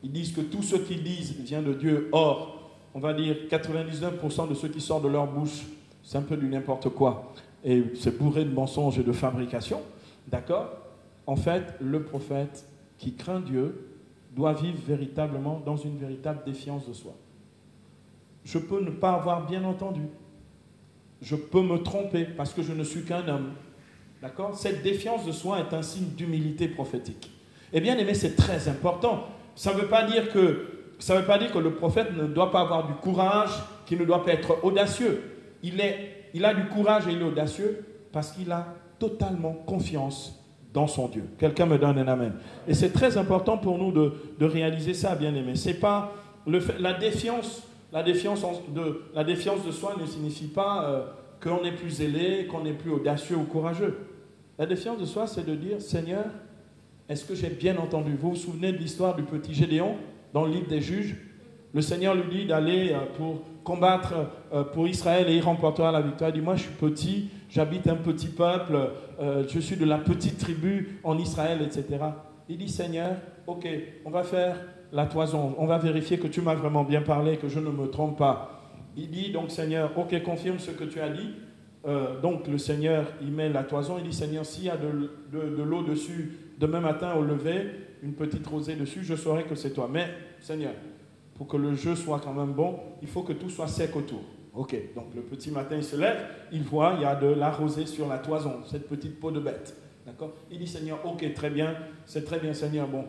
ils disent que tout ce qu'ils disent vient de Dieu. Or, on va dire 99% de ce qui sort de leur bouche, c'est un peu du n'importe quoi. Et c'est bourré de mensonges et de fabrication. D'accord? En fait, le prophète qui craint Dieu doit vivre véritablement dans une véritable défiance de soi. Je peux ne pas avoir bien entendu. Je peux me tromper parce que je ne suis qu'un homme. D'accord? Cette défiance de soi est un signe d'humilité prophétique. Eh bien, aimé, c'est très important. Ça ne veut pas dire que le prophète ne doit pas avoir du courage, qu'il ne doit pas être audacieux. Il a du courage et il est audacieux parce qu'il a totalement confiance dans son Dieu. Quelqu'un me donne un amen. Et c'est très important pour nous de réaliser ça, bien aimé. C'est pas la défiance de soi ne signifie pas qu'on est plus zélé, qu'on est plus audacieux ou courageux. La défiance de soi, c'est de dire, Seigneur, est-ce que j'ai bien entendu? Vous vous souvenez de l'histoire du petit Gédéon dans le livre des Juges? Le Seigneur lui dit d'aller pour combattre pour Israël et il remportera la victoire. Il dit, moi je suis petit, j'habite un petit peuple, je suis de la petite tribu en Israël, etc. Il dit, Seigneur, ok, on va faire la toison, on va vérifier que tu m'as vraiment bien parlé, que je ne me trompe pas. Il dit donc, Seigneur, ok, confirme ce que tu as dit. Donc le Seigneur, il met la toison, il dit, Seigneur, s'il y a de l'eau dessus, demain matin au lever, une petite rosée dessus, je saurai que c'est toi. Mais, Seigneur, pour que le jeu soit quand même bon, il faut que tout soit sec autour. Ok, donc le petit matin, il se lève, il voit, il y a de la rosée sur la toison, cette petite peau de bête. D'accord? Il dit, Seigneur, ok, très bien, c'est très bien, Seigneur, bon.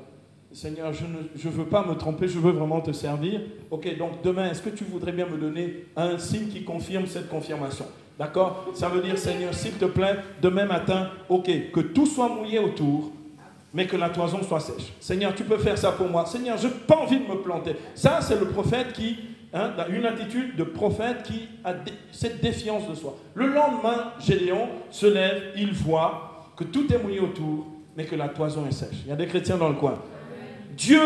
Seigneur, je ne veux pas me tromper, je veux vraiment te servir. Ok, donc demain, est-ce que tu voudrais bien me donner un signe qui confirme cette confirmation? D'accord? Ça veut dire, Seigneur, s'il te plaît, demain matin, ok, que tout soit mouillé autour, mais que la toison soit sèche. Seigneur, tu peux faire ça pour moi. Seigneur, je n'ai pas envie de me planter. Ça, c'est le prophète qui a une attitude de prophète qui a cette défiance de soi. Le lendemain, Gédéon se lève, il voit que tout est mouillé autour, mais que la toison est sèche. Il y a des chrétiens dans le coin. Dieu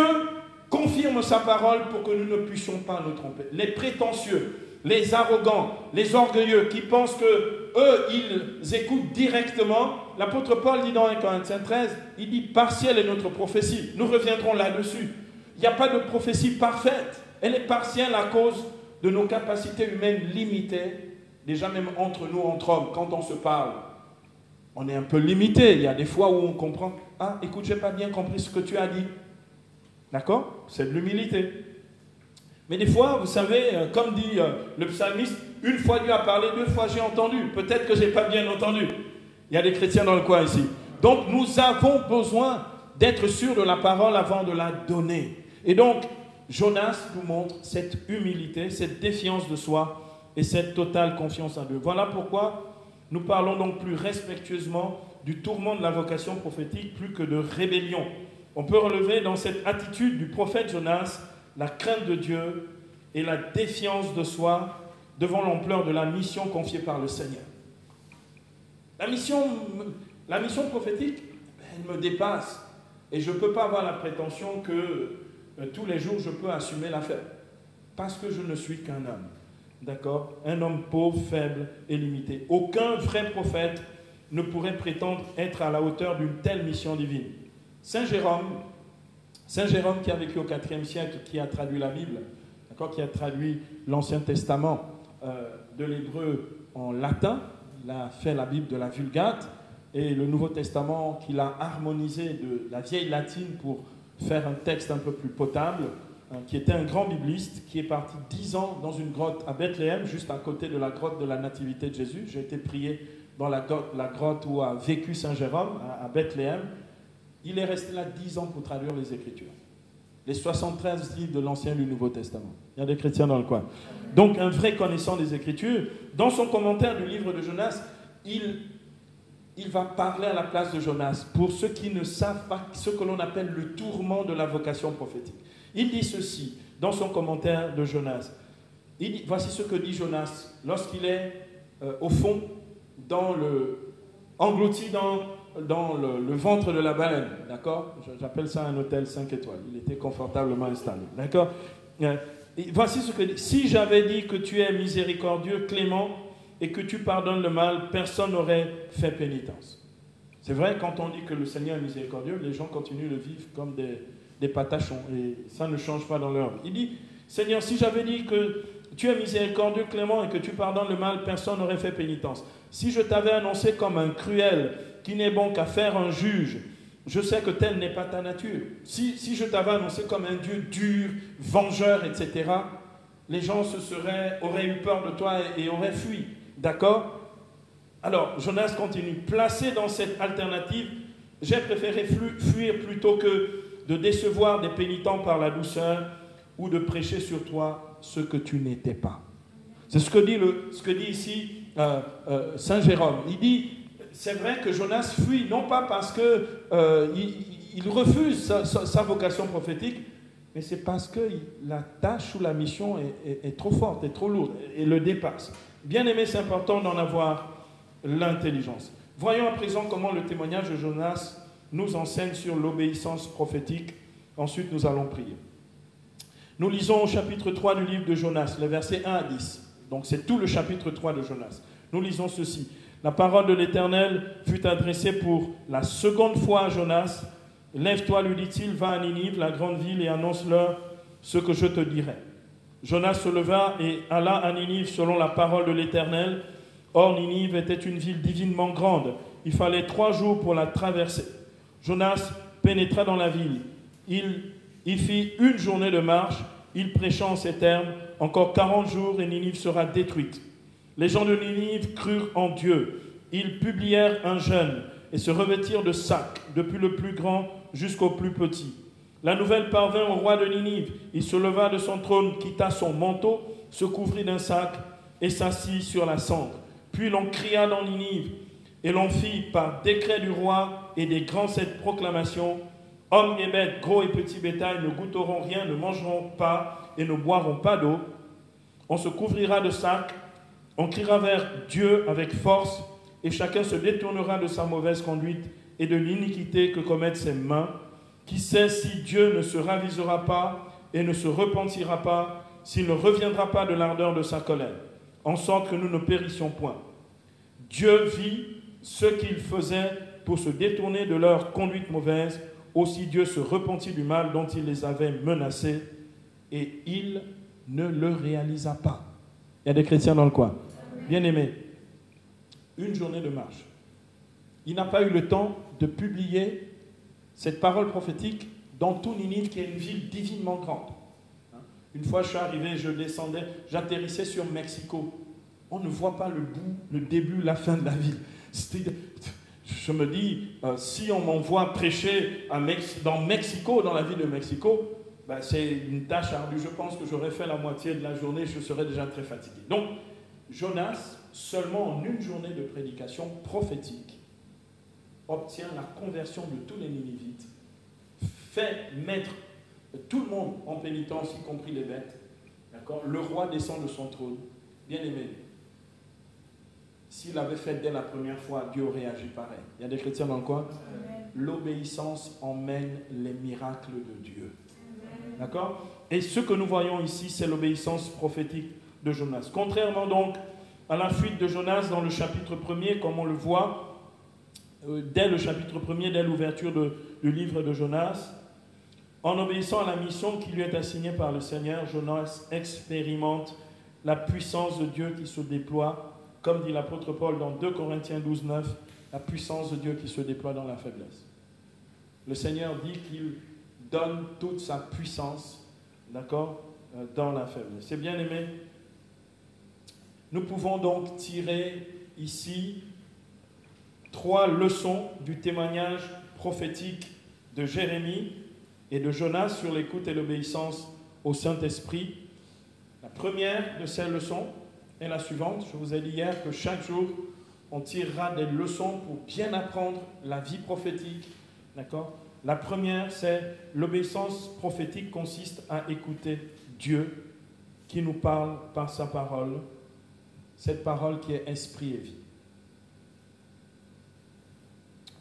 confirme sa parole pour que nous ne puissions pas nous tromper. Les prétentieux, les arrogants, les orgueilleux qui pensent que eux, ils écoutent directement. L'apôtre Paul dit dans 1 Corinthiens 13, il dit partielle est notre prophétie. Nous reviendrons là-dessus. Il n'y a pas de prophétie parfaite. Elle est partielle à cause de nos capacités humaines limitées. Déjà même entre nous, entre hommes, quand on se parle, on est un peu limité. Il y a des fois où on comprend, ah, écoute, je n'ai pas bien compris ce que tu as dit. D'accord? C'est de l'humilité. Mais des fois, vous savez, comme dit le psalmiste, une fois Dieu a parlé, 2 fois j'ai entendu. Peut-être que je n'ai pas bien entendu. Il y a des chrétiens dans le coin ici. Donc, nous avons besoin d'être sûrs de la parole avant de la donner. Et donc, Jonas nous montre cette humilité, cette défiance de soi et cette totale confiance en Dieu. Voilà pourquoi nous parlons donc plus respectueusement du tourment de la vocation prophétique plus que de rébellion. On peut relever dans cette attitude du prophète Jonas la crainte de Dieu et la défiance de soi devant l'ampleur de la mission confiée par le Seigneur. La mission prophétique, elle me dépasse. Et je ne peux pas avoir la prétention que tous les jours je peux assumer l'affaire. Parce que je ne suis qu'un homme. D'accord? Un homme pauvre, faible et limité. Aucun vrai prophète ne pourrait prétendre être à la hauteur d'une telle mission divine. Saint Jérôme qui a vécu au IVe siècle, qui a traduit la Bible, qui a traduit l'Ancien Testament de l'hébreu en latin, il a fait la Bible de la Vulgate, et le Nouveau Testament qu'il a harmonisé de la vieille latine pour faire un texte un peu plus potable, qui était un grand bibliste, qui est parti 10 ans dans une grotte à Bethléem, juste à côté de la grotte de la Nativité de Jésus. J'ai été prié dans la grotte où a vécu Saint Jérôme, à Bethléem. Il est resté là 10 ans pour traduire les Écritures. Les 73 livres de l'Ancien et du Nouveau Testament. Il y a des chrétiens dans le coin. Donc, un vrai connaissant des Écritures. Dans son commentaire du livre de Jonas, il va parler à la place de Jonas pour ceux qui ne savent pas ce que l'on appelle le tourment de la vocation prophétique. Il dit ceci dans son commentaire de Jonas. Il dit, voici ce que dit Jonas lorsqu'il est au fond, englouti dans le ventre de la baleine, d'accord? J'appelle ça un hôtel 5 étoiles. Il était confortablement installé, d'accord? Voici ce que dit. Si j'avais dit que tu es miséricordieux, clément, et que tu pardonnes le mal, personne n'aurait fait pénitence. C'est vrai, quand on dit que le Seigneur est miséricordieux, les gens continuent de vivre comme des patachons, et ça ne change pas dans leur vie. Il dit, Seigneur, si j'avais dit que tu es miséricordieux, clément, et que tu pardonnes le mal, personne n'aurait fait pénitence. Si je t'avais annoncé comme un cruel, qui n'est bon qu'à faire un juge, je sais que telle n'est pas ta nature. Si je t'avais annoncé comme un Dieu dur, vengeur, etc., les gens auraient eu peur de toi et auraient fui. D'accord? Alors, Jonas continue. Placé dans cette alternative, j'ai préféré fuir plutôt que de décevoir des pénitents par la douceur ou de prêcher sur toi ce que tu n'étais pas. C'est ce que dit ici Saint Jérôme. Il dit, c'est vrai que Jonas fuit, non pas parce qu'il refuse sa vocation prophétique, mais c'est parce que la tâche ou la mission est trop forte, est trop lourde, et le dépasse. Bien aimé, c'est important d'en avoir l'intelligence. Voyons à présent comment le témoignage de Jonas nous enseigne sur l'obéissance prophétique. Ensuite, nous allons prier. Nous lisons au chapitre 3 du livre de Jonas, les versets 1 à 10. Donc c'est tout le chapitre 3 de Jonas. Nous lisons ceci. La parole de l'Éternel fut adressée pour la seconde fois à Jonas. Lève-toi, lui dit-il, va à Ninive, la grande ville, et annonce-leur ce que je te dirai. Jonas se leva et alla à Ninive selon la parole de l'Éternel. Or, Ninive était une ville divinement grande. Il fallait 3 jours pour la traverser. Jonas pénétra dans la ville. Il fit 1 journée de marche. Il prêcha en ces termes. Encore 40 jours et Ninive sera détruite. Les gens de Ninive crurent en Dieu. Ils publièrent un jeûne et se revêtirent de sacs, depuis le plus grand jusqu'au plus petit. La nouvelle parvint au roi de Ninive. Il se leva de son trône, quitta son manteau, se couvrit d'un sac et s'assit sur la cendre. Puis l'on cria dans Ninive, et l'on fit par décret du roi et des grands cette proclamation: hommes et bêtes, gros et petits bétail ne goûteront rien, ne mangeront pas et ne boiront pas d'eau. On se couvrira de sacs, on criera vers Dieu avec force, et chacun se détournera de sa mauvaise conduite et de l'iniquité que commettent ses mains. Qui sait si Dieu ne se ravisera pas et ne se repentira pas, s'il ne reviendra pas de l'ardeur de sa colère, en sorte que nous ne périssions point. Dieu vit ce qu'ils faisaient pour se détourner de leur conduite mauvaise. Aussi Dieu se repentit du mal dont il les avait menacés, et il ne le réalisa pas. Il y a des chrétiens dans le coin. Bien-aimés, une journée de marche. Il n'a pas eu le temps de publier cette parole prophétique dans tout Ninive, qui est une ville divinement grande. Une fois je suis arrivé, je descendais, j'atterrissais sur Mexico. On ne voit pas le bout, le début, la fin de la ville. Je me dis, si on m'envoie prêcher dans Mexico, dans la ville de Mexico, ben c'est une tâche ardue. Je pense que j'aurais fait la moitié de la journée, je serais déjà très fatigué. Donc, Jonas, seulement en une journée de prédication prophétique, obtient la conversion de tous les Ninivites, fait mettre tout le monde en pénitence, y compris les bêtes. D'accord ? Le roi descend de son trône. Bien aimé, s'il avait fait dès la première fois, Dieu aurait agi pareil. Il y a des chrétiens dans le coin. L'obéissance emmène les miracles de Dieu. D'accord ? Et ce que nous voyons ici, c'est l'obéissance prophétique de Jonas. Contrairement donc à la fuite de Jonas dans le chapitre 1er, comme on le voit, dès le chapitre 1er, dès l'ouverture du livre de Jonas, en obéissant à la mission qui lui est assignée par le Seigneur, Jonas expérimente la puissance de Dieu qui se déploie, comme dit l'apôtre Paul dans 2 Corinthiens 12, 9, la puissance de Dieu qui se déploie dans la faiblesse. Le Seigneur dit qu'il donne toute sa puissance, d'accord, dans la faiblesse. C'est bien aimé. Nous pouvons donc tirer ici 3 leçons du témoignage prophétique de Jérémie et de Jonas sur l'écoute et l'obéissance au Saint-Esprit. La première de ces leçons est la suivante. Je vous ai dit hier que chaque jour, on tirera des leçons pour bien apprendre la vie prophétique. D'accord ? La première, c'est l'obéissance prophétique consiste à écouter Dieu qui nous parle par sa parole. Cette parole qui est esprit et vie.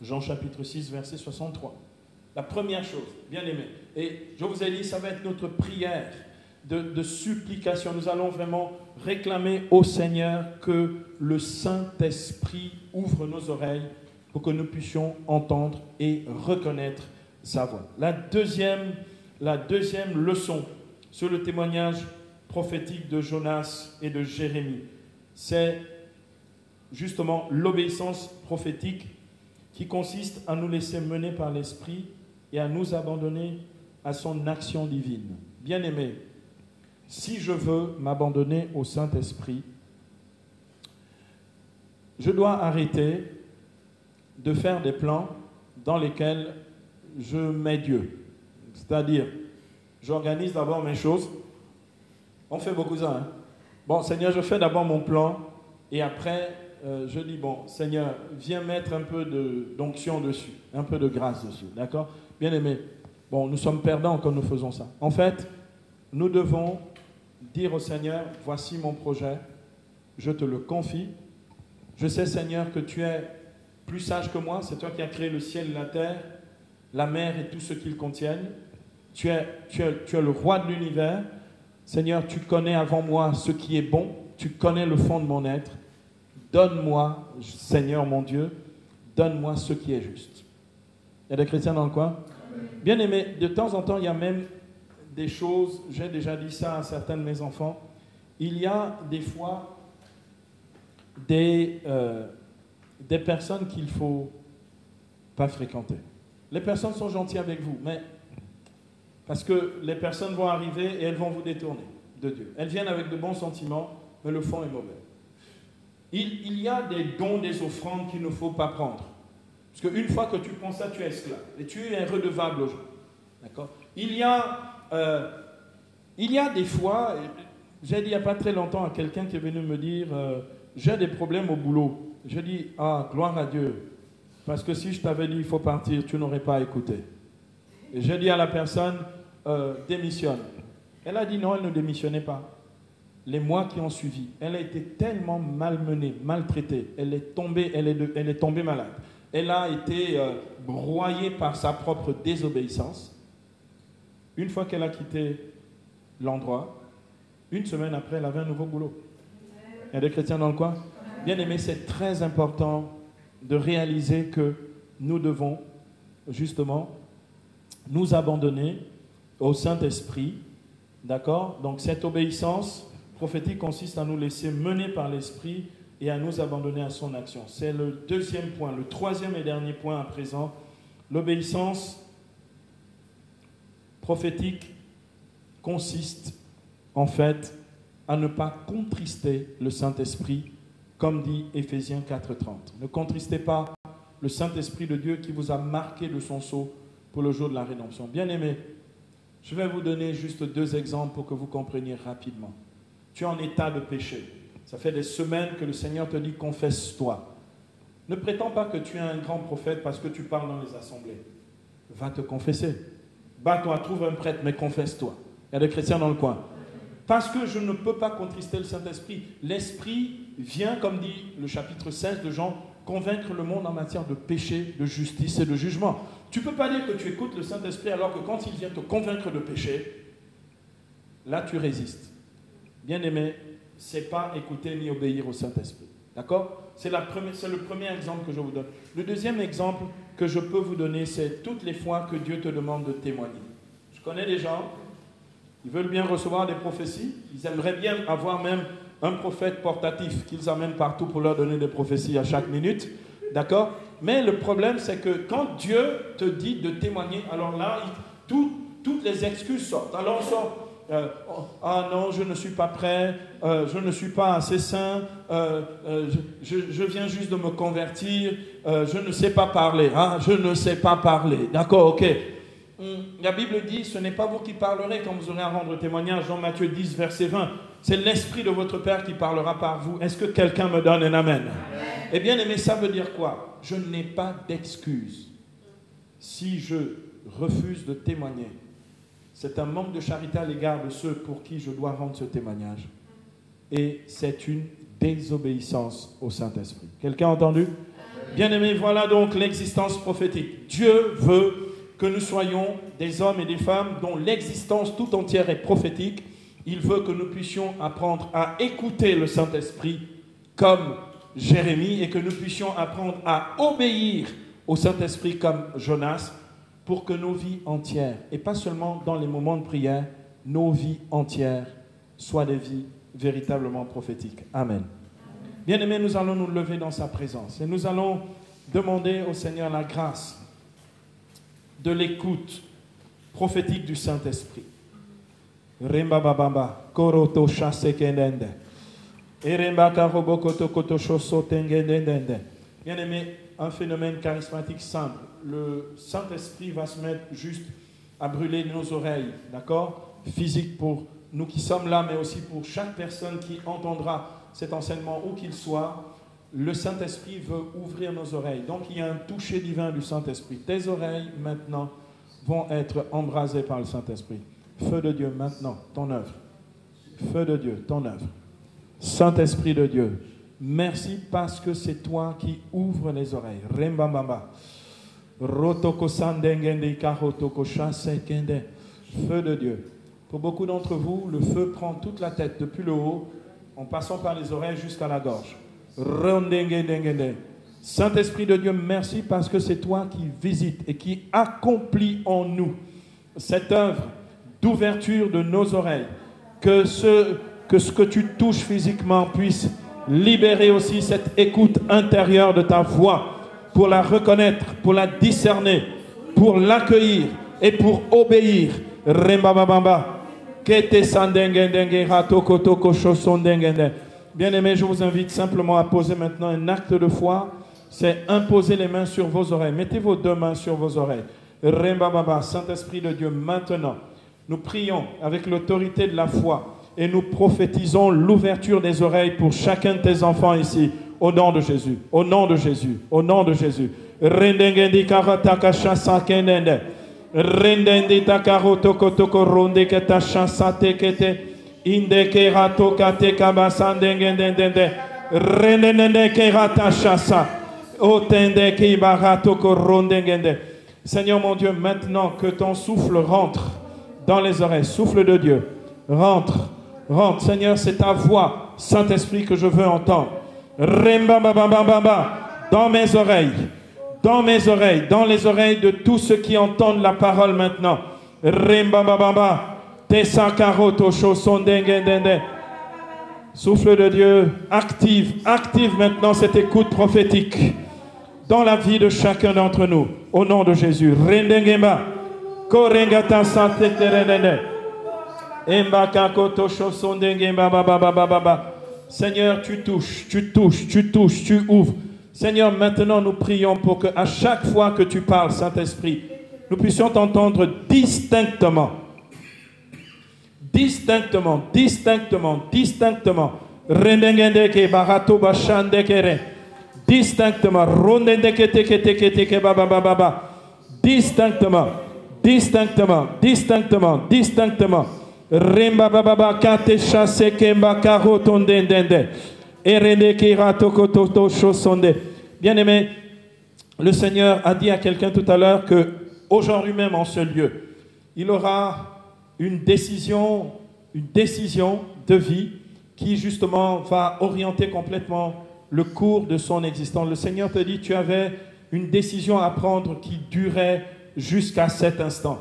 Jean chapitre 6, verset 63. La première chose, bien aimé. Et je vous ai dit, ça va être notre prière de supplication. Nous allons vraiment réclamer au Seigneur que le Saint-Esprit ouvre nos oreilles pour que nous puissions entendre et reconnaître sa voix. La deuxième leçon sur le témoignage prophétique de Jonas et de Jérémie, c'est justement l'obéissance prophétique qui consiste à nous laisser mener par l'Esprit et à nous abandonner à son action divine. Bien-aimés, si je veux m'abandonner au Saint-Esprit, je dois arrêter de faire des plans dans lesquels je mets Dieu. C'est-à-dire, j'organise d'abord mes choses. On fait beaucoup ça, hein? Bon, Seigneur, je fais d'abord mon plan et après, je dis, bon, Seigneur, viens mettre un peu d'onction dessus, un peu de grâce dessus, d'accord? Bien aimé, bon, nous sommes perdants quand nous faisons ça. En fait, nous devons dire au Seigneur, voici mon projet, je te le confie. Je sais, Seigneur, que tu es plus sage que moi, c'est toi qui as créé le ciel et la terre, la mer et tout ce qu'ils contiennent. Tu es le roi de l'univers. Seigneur, tu connais avant moi ce qui est bon, tu connais le fond de mon être. Donne-moi, Seigneur mon Dieu, donne-moi ce qui est juste. Il y a des chrétiens dans le coin? Bien aimé, de temps en temps, il y a même des choses, j'ai déjà dit ça à certains de mes enfants, il y a des fois des personnes qu'il ne faut pas fréquenter. Les personnes sont gentilles avec vous, mais parce que les personnes vont arriver et elles vont vous détourner de Dieu. Elles viennent avec de bons sentiments, mais le fond est mauvais. Il y a des dons, des offrandes qu'il ne faut pas prendre. Parce qu'une fois que tu prends ça, tu es esclave. Et tu es redevable aux gens. D'accord ? Il y a des fois, j'ai dit il n'y a pas très longtemps à quelqu'un qui est venu me dire, j'ai des problèmes au boulot. Je dis, ah, gloire à Dieu. Parce que si je t'avais dit, il faut partir, tu n'aurais pas écouté. Et j'ai dit à la personne, démissionne. Elle a dit non, elle ne démissionnait pas. Les mois qui ont suivi, elle a été tellement malmenée, maltraitée. Elle est tombée, elle est tombée malade. Elle a été broyée par sa propre désobéissance. Une fois qu'elle a quitté l'endroit, une semaine après, elle avait un nouveau boulot. Il y a des chrétiens dans le coin? Bien aimé, c'est très important de réaliser que nous devons justement nous abandonner au Saint-Esprit. D'accord? Donc cette obéissance prophétique consiste à nous laisser mener par l'Esprit et à nous abandonner à son action. C'est le deuxième point. Le troisième et dernier point à présent, l'obéissance prophétique consiste en fait à ne pas contrister le Saint-Esprit, comme dit Éphésiens 4:30. Ne contristez pas le Saint-Esprit de Dieu qui vous a marqué de son sceau pour le jour de la rédemption. Bien-aimés, je vais vous donner juste 2 exemples pour que vous compreniez rapidement. Tu es en état de péché. Ça fait des semaines que le Seigneur te dit « confesse-toi ». Ne prétends pas que tu es un grand prophète parce que tu parles dans les assemblées. Va te confesser. Bats-toi, trouve un prêtre, mais confesse-toi. Il y a des chrétiens dans le coin. Parce que je ne peux pas contrister le Saint-Esprit. L'Esprit vient, comme dit le chapitre 16 de Jean, convaincre le monde en matière de péché, de justice et de jugement. Tu ne peux pas dire que tu écoutes le Saint-Esprit alors que quand il vient te convaincre de péché, là tu résistes. Bien-aimé, ce n'est pas écouter ni obéir au Saint-Esprit. D'accord? C'est le premier exemple que je vous donne. Le deuxième exemple que je peux vous donner, c'est toutes les fois que Dieu te demande de témoigner. Je connais des gens, ils veulent bien recevoir des prophéties, ils aimeraient bien avoir même un prophète portatif qu'ils amènent partout pour leur donner des prophéties à chaque minute. D'accord? Mais le problème, c'est que quand Dieu te dit de témoigner, alors là, toutes les excuses sortent. Alors on sort. Ah non, je ne suis pas prêt, je ne suis pas assez saint, je viens juste de me convertir, je ne sais pas parler, hein, je ne sais pas parler. D'accord, ok. La Bible dit, ce n'est pas vous qui parlerez quand vous aurez à rendre témoignage. Jean Matthieu 10, verset 20. C'est l'Esprit de votre Père qui parlera par vous. Est-ce que quelqu'un me donne un amen? Eh bien, aimé, ça veut dire quoi? Je n'ai pas d'excuse si je refuse de témoigner. C'est un manque de charité à l'égard de ceux pour qui je dois rendre ce témoignage. Et c'est une désobéissance au Saint-Esprit. Quelqu'un a entendu? Bien-aimés, voilà donc l'existence prophétique. Dieu veut que nous soyons des hommes et des femmes dont l'existence tout entière est prophétique. Il veut que nous puissions apprendre à écouter le Saint-Esprit comme Jérémie et que nous puissions apprendre à obéir au Saint-Esprit comme Jonas, pour que nos vies entières, et pas seulement dans les moments de prière, nos vies entières soient des vies véritablement prophétiques. Amen. Bien-aimés, nous allons nous lever dans sa présence et nous allons demander au Seigneur la grâce de l'écoute prophétique du Saint-Esprit. Remba babamba, koroto chasse kendende. Eremba karobo koto koto choso tengendende. Bien-aimés, un phénomène charismatique simple. Le Saint-Esprit va se mettre juste à brûler nos oreilles, d'accord? Physique pour nous qui sommes là, mais aussi pour chaque personne qui entendra cet enseignement où qu'il soit. Le Saint-Esprit veut ouvrir nos oreilles. Donc il y a un toucher divin du Saint-Esprit. Tes oreilles maintenant vont être embrasées par le Saint-Esprit. Feu de Dieu maintenant, ton œuvre. Feu de Dieu, ton œuvre. Saint-Esprit de Dieu, merci parce que c'est toi qui ouvres les oreilles. Rembambamba. Rotoko sandengende karotoko chasekende. Feu de Dieu. Pour beaucoup d'entre vous, le feu prend toute la tête, depuis le haut, en passant par les oreilles jusqu'à la gorge. Rondengende. Saint-Esprit de Dieu, merci parce que c'est toi qui visites et qui accomplis en nous cette œuvre d'ouverture de nos oreilles. Que ce que tu touches physiquement puisse libérer aussi cette écoute intérieure de ta voix pour la reconnaître, pour la discerner, pour l'accueillir et pour obéir. Bien-aimés, je vous invite simplement à poser maintenant un acte de foi. C'est imposer les mains sur vos oreilles. Mettez vos 2 mains sur vos oreilles. Saint-Esprit de Dieu, maintenant, nous prions avec l'autorité de la foi Et nous prophétisons l'ouverture des oreilles pour chacun de tes enfants ici. Au nom de Jésus. Au nom de Jésus. Au nom de Jésus. Rendengendi karataka shasakendende. Rendendi takaroto kotoko ronde keta shasate kete. Inde kerato kate kabasandengendende. Rendende kerata shasa. Otende kibarato korondengende. Seigneur mon Dieu, maintenant que ton souffle rentre dans les oreilles, souffle de Dieu, rentre. Rentre, Seigneur, c'est ta voix, Saint-Esprit, que je veux entendre. Dans mes oreilles, dans mes oreilles, dans les oreilles de tous ceux qui entendent la parole maintenant. Souffle de Dieu, active maintenant cette écoute prophétique dans la vie de chacun d'entre nous. Au nom de Jésus. Seigneur, tu touches, tu ouvres. Seigneur, maintenant nous prions pour que à chaque fois que tu parles, Saint-Esprit, nous puissions t'entendre distinctement. Distinctement. Distinctement. Distinctement. Distinctement. Remba baba kate chasse kemba karotondendende. Erende kirato kototo chosonde. Bien-aimé, le Seigneur a dit à quelqu'un tout à l'heure que aujourd'hui même en ce lieu, il aura une décision de vie qui justement va orienter complètement le cours de son existence. Le Seigneur te dit, tu avais une décision à prendre qui durait jusqu'à cet instant.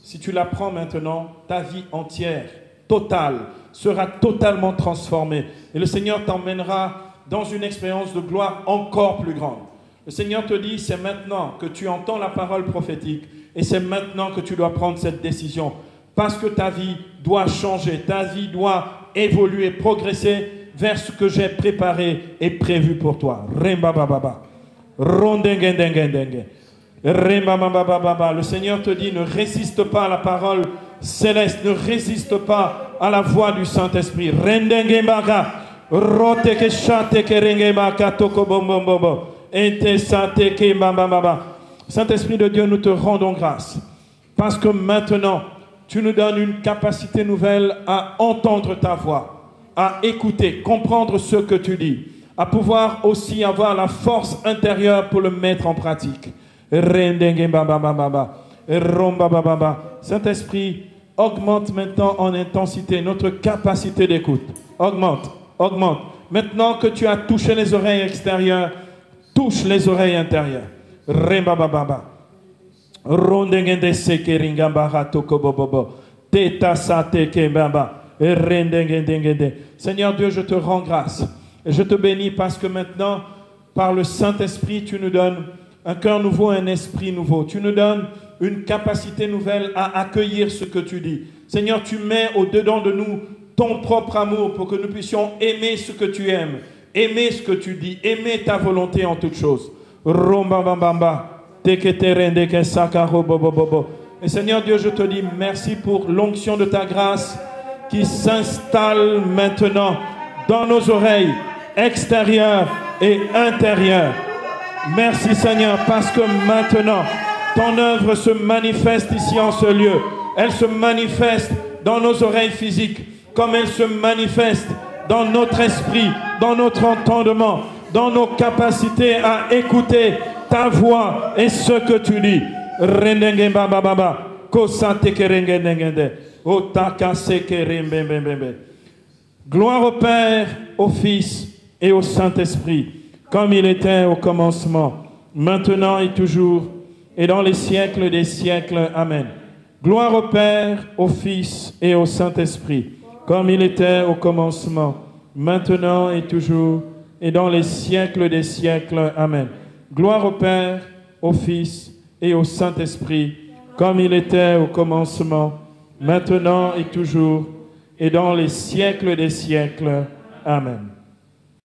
Si tu la prends maintenant, ta vie entière, totale, sera totalement transformée. Et le Seigneur t'emmènera dans une expérience de gloire encore plus grande. Le Seigneur te dit, c'est maintenant que tu entends la parole prophétique et c'est maintenant que tu dois prendre cette décision. Parce que ta vie doit changer, ta vie doit évoluer, progresser vers ce que j'ai préparé et prévu pour toi. Remba baba. Rondengendengende. Le Seigneur te dit, ne résiste pas à la parole céleste, ne résiste pas à la voix du Saint-Esprit. Saint-Esprit de Dieu, nous te rendons grâce parce que maintenant, tu nous donnes une capacité nouvelle à entendre ta voix, à écouter, comprendre ce que tu dis, à pouvoir aussi avoir la force intérieure pour le mettre en pratique. Saint-Esprit, augmente maintenant en intensité notre capacité d'écoute. Augmente. Maintenant que tu as touché les oreilles extérieures, touche les oreilles intérieures. Seigneur Dieu, je te rends grâce et je te bénis parce que maintenant, par le Saint-Esprit, tu nous donnes un cœur nouveau, un esprit nouveau. Tu nous donnes une capacité nouvelle à accueillir ce que tu dis. Seigneur, tu mets au-dedans de nous ton propre amour pour que nous puissions aimer ce que tu aimes, aimer ce que tu dis, aimer ta volonté en toutes choses. Et Seigneur Dieu, je te dis merci pour l'onction de ta grâce qui s'installe maintenant dans nos oreilles extérieures et intérieures. Merci Seigneur, parce que maintenant, ton œuvre se manifeste ici en ce lieu. Elle se manifeste dans nos oreilles physiques, comme elle se manifeste dans notre esprit, dans notre entendement, dans nos capacités à écouter ta voix et ce que tu dis. Gloire au Père, au Fils et au Saint-Esprit, comme il était au commencement, maintenant et toujours, et dans les siècles des siècles. Amen. Gloire au Père, au Fils et au Saint-Esprit, comme il était au commencement, maintenant et toujours, et dans les siècles des siècles. Amen. Gloire au Père, au Fils et au Saint-Esprit, comme il était au commencement, maintenant et toujours, et dans les siècles des siècles. Amen.